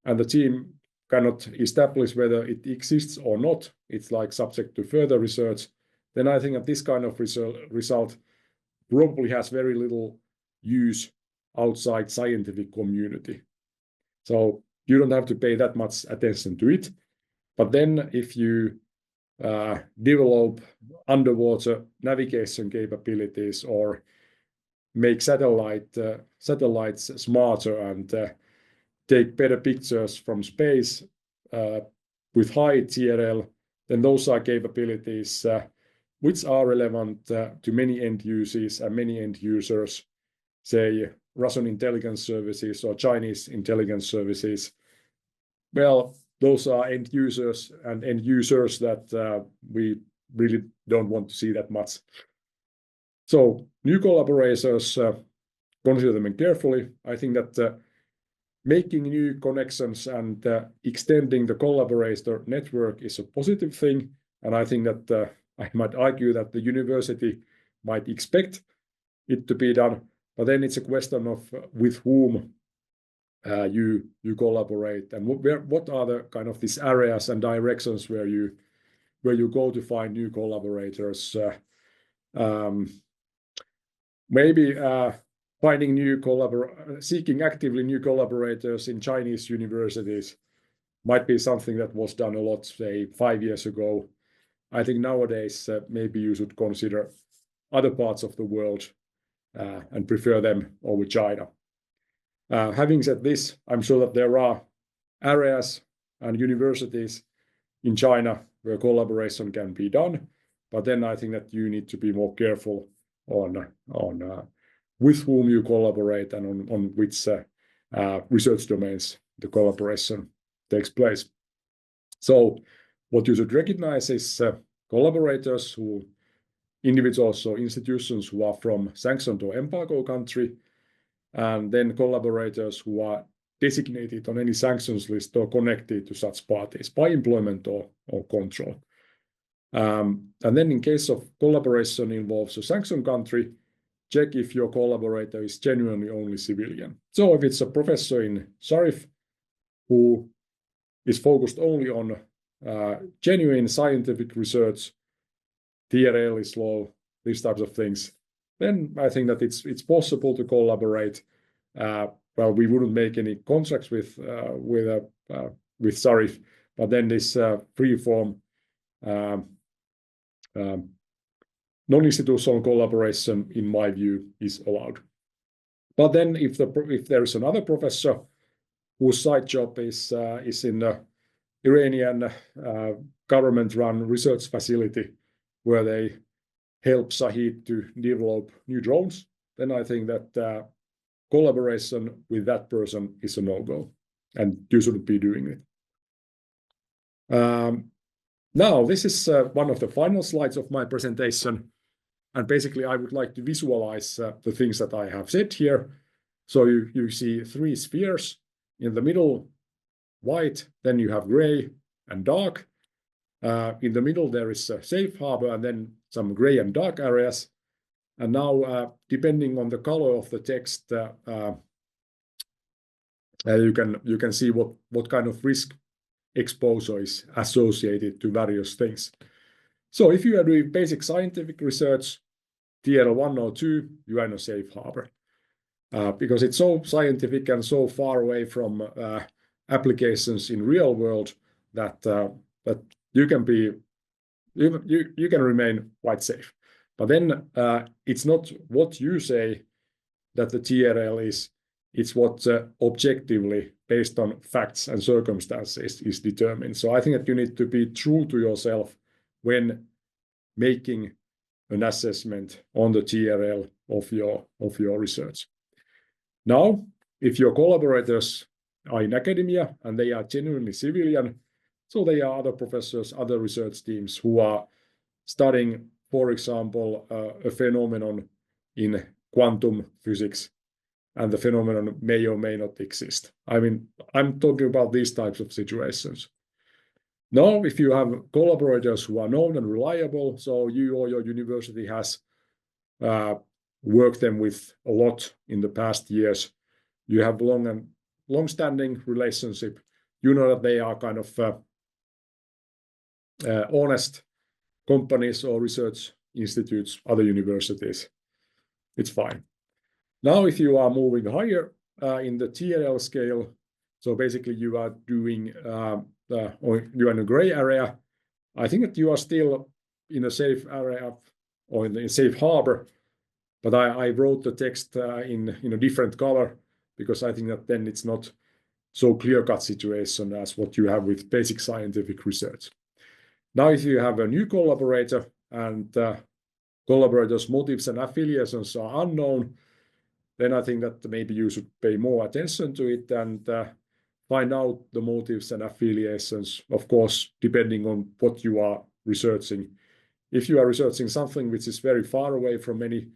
and the team cannot establish whether it exists or not, it's like subject to further research, then I think that this kind of result probably has very little use outside scientific community. So you don't have to pay that much attention to it. But then if you develop underwater navigation capabilities or make satellites smarter and take better pictures from space with high TRL, then those are capabilities which are relevant to many end users and many end users, say Russian intelligence services or Chinese intelligence services. Well, those are end users that we really don't want to see that much. So new collaborators, consider them carefully. I think that making new connections and extending the collaborator network is a positive thing. And I think that I might argue that the university might expect it to be done, but then it's a question of with whom you collaborate and what are the kind of these areas and directions where you go to find new collaborators. Maybe seeking actively new collaborators in Chinese universities might be something that was done a lot, say 5 years ago. I think nowadays maybe you should consider other parts of the world and prefer them over China. Having said this, I'm sure that there are areas and universities in China where collaboration can be done, but then I think that you need to be more careful on with whom you collaborate and on which research domains the collaboration takes place. So what you should recognize is collaborators individuals or institutions who are from sanctioned or embargo country, and then collaborators who are designated on any sanctions list or connected to such parties by employment or control. And then in case of collaboration involves a sanctioned country, check if your collaborator is genuinely only civilian. So if it's a professor in Sharif who is focused only on genuine scientific research, TRL is low, these types of things, then I think that it's possible to collaborate. Well, we wouldn't make any contracts with Sharif, but then this free-form non-institutional collaboration, in my view, is allowed. But then if there is another professor whose side job is in the Iranian government-run research facility where they help Shahid to develop new drones, then I think that collaboration with that person is a no-go, and you shouldn't be doing it. Now, this is one of the final slides of my presentation, and basically I would like to visualize the things that I have said here. So you see 3 spheres, in the middle white, then you have gray and dark. In the middle there is a safe harbor and then some gray and dark areas. And now, depending on the color of the text, you can see what kind of risk exposure is associated to various things. So if you are doing basic scientific research, TRL 1 or 2, you are in a safe harbor. Because it's so scientific and so far away from applications in real world that you can remain quite safe. But then it's not what you say that the TRL is, it's what objectively, based on facts and circumstances, is determined. So I think that you need to be true to yourself when making an assessment on the TRL of your research. Now, if your collaborators are in academia and they are genuinely civilian, so they are other professors, other research teams who are studying, for example, a phenomenon in quantum physics, and the phenomenon may or may not exist. I mean, I'm talking about these types of situations. Now, if you have collaborators who are known and reliable, so you or your university has worked them with a lot in the past years, you have long-standing relationship, you know that they are kind of honest companies or research institutes, other universities. It's fine. Now, if you are moving higher in the TRL scale, so basically you are doing, or you are in a gray area, I think that you are still in a safe area or in a safe harbor, but I wrote the text in a different color because I think that then it's not so clear-cut situation as what you have with basic scientific research. Now, if you have a new collaborator and collaborators' motives and affiliations are unknown, then I think that maybe you should pay more attention to it and find out the motives and affiliations, of course, depending on what you are researching. If you are researching something which is very far away from any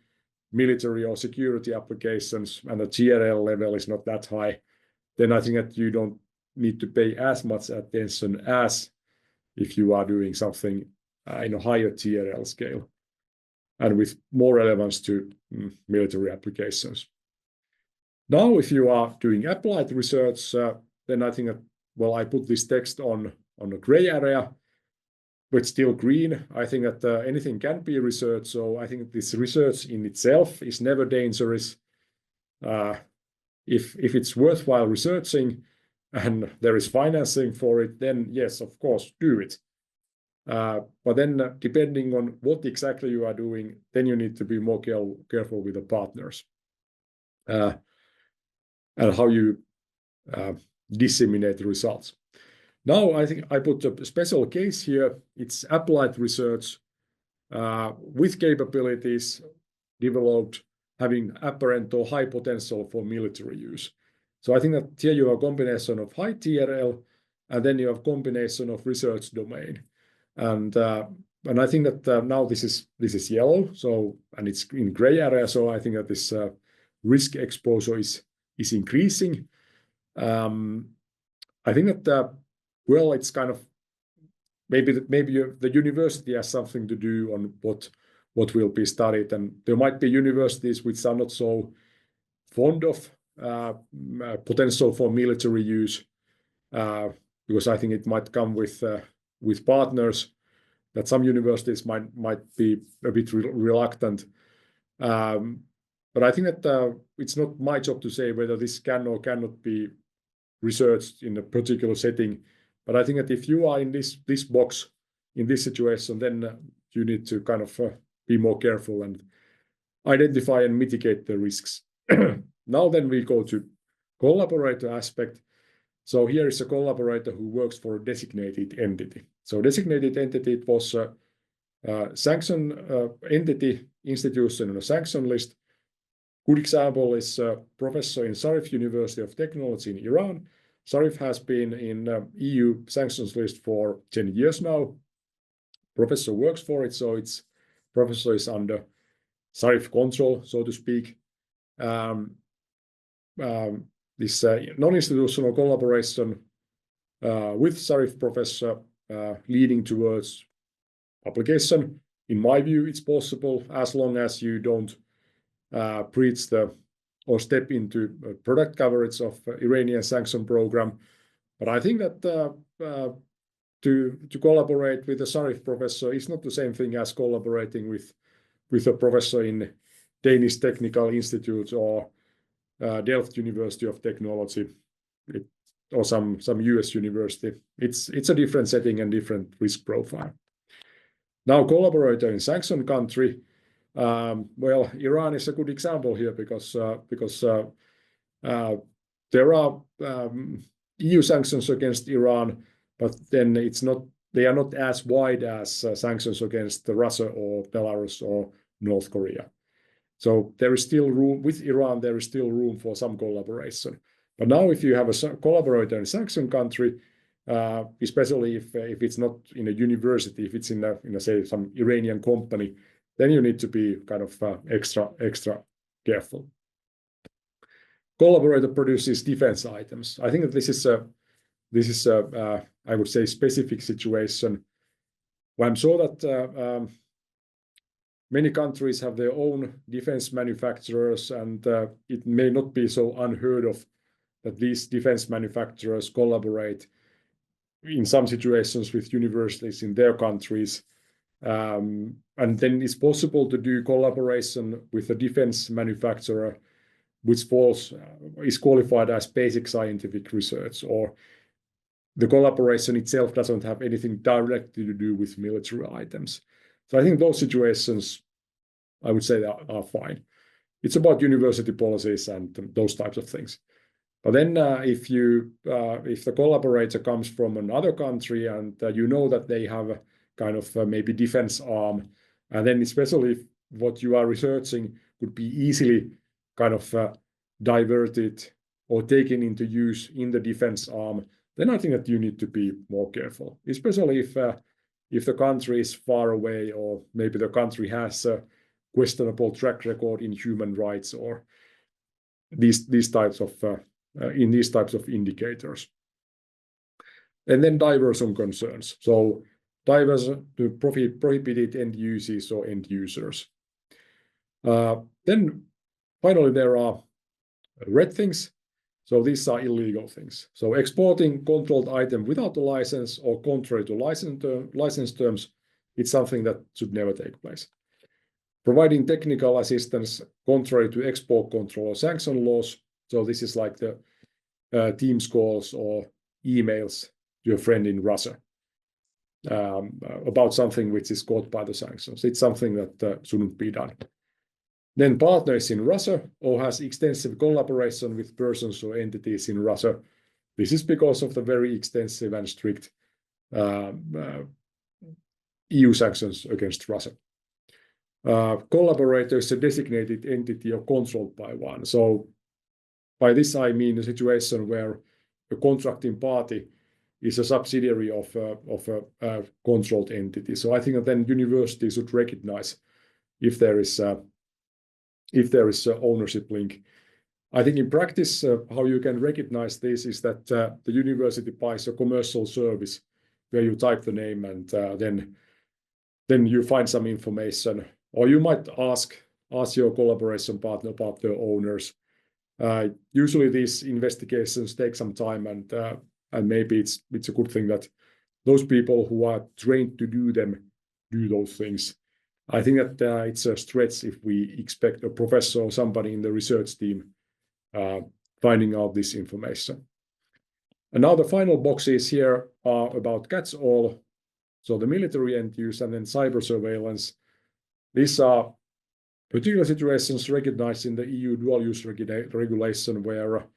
military or security applications and the TRL level is not that high, then I think that you don't need to pay as much attention as if you are doing something in a higher TRL scale and with more relevance to military applications. Now, if you are doing applied research, then I think that, well, I put this text on a gray area, but still green. I think that anything can be research. So I think this research in itself is never dangerous. If it's worthwhile researching and there is financing for it, then yes, of course, do it. But then depending on what exactly you are doing, then you need to be more careful with the partners and how you disseminate the results. Now, I think I put a special case here. It's applied research with capabilities developed having apparent or high potential for military use. So I think that here you have a combination of high TRL, and then you have combination of research domain. And I think that now this is yellow, so and it's in gray area. So I think that this risk exposure is increasing. I think that well, it's kind of maybe the university has something to do on what will be studied, and there might be universities which are not so fond of potential for military use, because I think it might come with partners that some universities might be a bit reluctant. But I think that it's not my job to say whether this can or cannot be researched in a particular setting. But I think that if you are in this box, in this situation, then you need to kind of be more careful and identify and mitigate the risks. Now then we go to collaborator aspect. So here is a collaborator who works for a designated entity. So designated entity, it was a sanction entity, institution on a sanction list. Good example is a professor in Sharif University of Technology in Iran. Sharif has been in EU sanctions list for 10 years now. Professor works for it, so professor is under Sharif control, so to speak. This non-institutional collaboration with Sharif professor leading towards application. In my view, it's possible as long as you don't breach or step into product coverage of Iranian sanction program. But I think that to collaborate with a Sharif professor is not the same thing as collaborating with a professor in Danish Technical Institute or Delft University of Technology or some US university. It's a different setting and different risk profile. Now, collaborator in sanction country. Well, Iran is a good example here because there are EU sanctions against Iran, but then they are not as wide as sanctions against Russia or Belarus or North Korea. So there is still room with Iran. There is still room for some collaboration. But now, if you have a collaborator in a sanction country, especially if it's not in a university, if it's in a say some Iranian company, then you need to be kind of extra careful. Collaborator produces defense items. I think that this is I would say specific situation. Well, I'm sure that many countries have their own defense manufacturers, and it may not be so unheard of that these defense manufacturers collaborate in some situations with universities in their countries. And then it's possible to do collaboration with a defense manufacturer, which is qualified as basic scientific research, or the collaboration itself doesn't have anything directly to do with military items. So I think those situations, I would say, are fine. It's about university policies and those types of things. But then if the collaborator comes from another country and you know that they have a kind of maybe defense arm, and then especially if what you are researching could be easily kind of diverted or taken into use in the defense arm, then I think that you need to be more careful, especially if the country is far away, or maybe the country has a questionable track record in human rights, or these types of indicators. And then diversion concerns. So diversion to prohibited end uses or end users. Then finally, there are red things. So these are illegal things. So exporting controlled item without a license or contrary to license terms, it's something that should never take place. Providing technical assistance contrary to export control or sanction laws. So this is like the Teams calls or emails to a friend in Russia about something which is caught by the sanctions. It's something that shouldn't be done. Then partners in Russia or has extensive collaboration with persons or entities in Russia. This is because of the very extensive and strict EU sanctions against Russia. Collaborator is a designated entity or controlled by one. So by this I mean a situation where a contracting party is a subsidiary of a controlled entity. So I think that then universities should recognize if there is an ownership link. I think in practice, how you can recognize this is that the university buys a commercial service where you type the name and then you find some information, or you might ask your collaboration partner about their owners. Usually these investigations take some time, and maybe it's a good thing that those people who are trained to do them do those things. I think that it's a stretch if we expect a professor or somebody in the research team finding out this information. And now the final boxes here are about catch-all, so the military end use, and then cyber surveillance. These are particular situations recognized in the EU dual-use regulation, where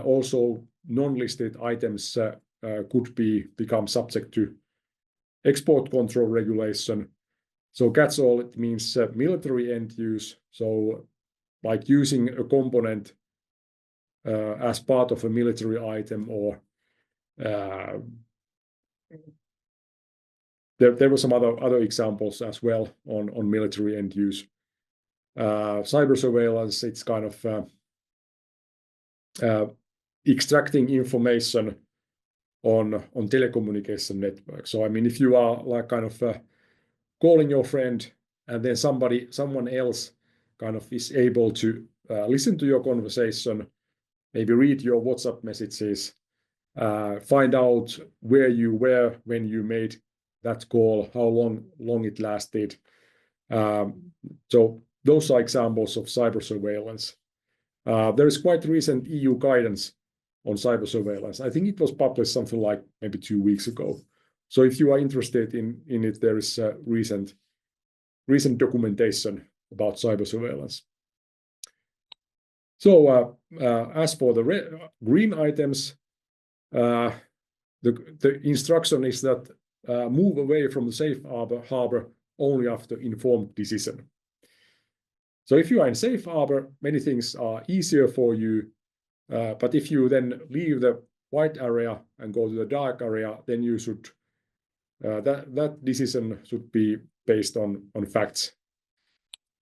also non-listed items could become subject to export control regulation. So catch-all, it means military end use. So like using a component as part of a military item, or there were some other examples as well on military end use. Cyber surveillance, it's kind of extracting information on telecommunication networks. So I mean, if you are like kind of calling your friend, and then someone else kind of is able to listen to your conversation, maybe read your WhatsApp messages, find out where you were when you made that call, how long it lasted. So those are examples of cyber surveillance. There is quite recent EU guidance on cyber surveillance. I think it was published something like maybe 2 weeks ago. So if you are interested in it, there is recent documentation about cyber surveillance. So as for the green items, the instruction is that move away from the safe harbor only after informed decision. So if you are in safe harbor, many things are easier for you. But if you then leave the white area and go to the dark area, then you should that decision should be based on facts.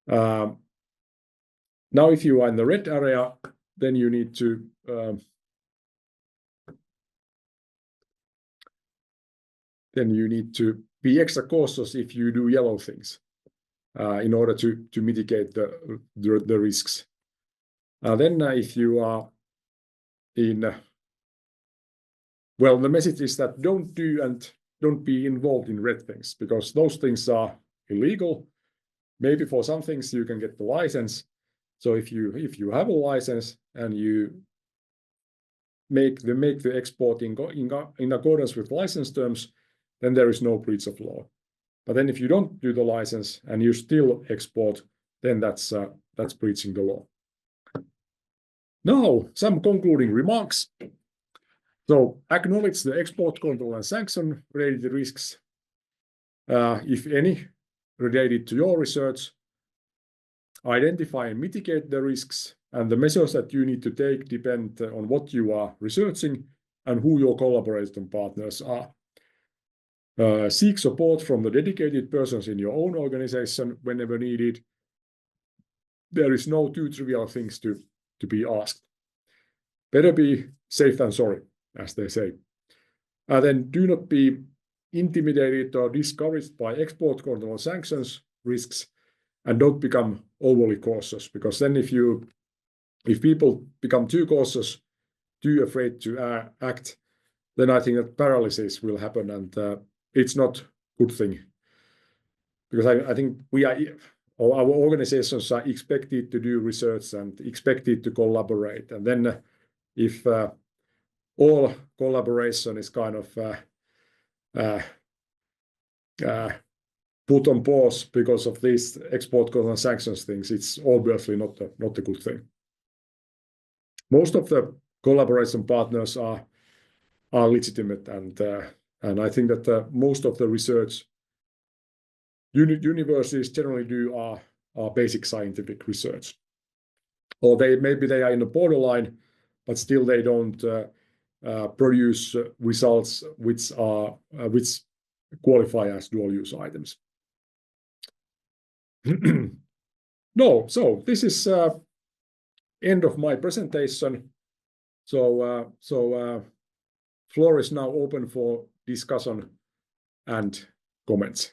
Now, if you are in the red area, then you need to be extra cautious if you do yellow things in order to mitigate the risks. Then if you are in Well, the message is that don't do and don't be involved in red things, because those things are illegal. Maybe for some things you can get the license. So if you have a license and you make the export in accordance with license terms, then there is no breach of law. But then if you don't do the license and you still export, then that's breaching the law. Now, some concluding remarks. So acknowledge the export control and sanction related risks, if any, related to your research. Identify and mitigate the risks, and the measures that you need to take depend on what you are researching and who your collaboration partners are. Seek support from the dedicated persons in your own organization whenever needed. There is no too trivial things to be asked. Better be safe than sorry, as they say. Then do not be intimidated or discouraged by export control sanctions risks, and don't become overly cautious, because then if people become too cautious, too afraid to act, then I think that paralysis will happen, and it's not a good thing. Because I think our organizations are expected to do research and expected to collaborate. And then if all collaboration is kind of put on pause because of these export control sanctions things, it's obviously not a good thing. Most of the collaboration partners are legitimate, and I think that most of the research universities generally do are basic scientific research, or maybe they are in the borderline, but still they don't produce results which qualify as dual use items. No, so this is end of my presentation. So floor is now open for discussion and comments.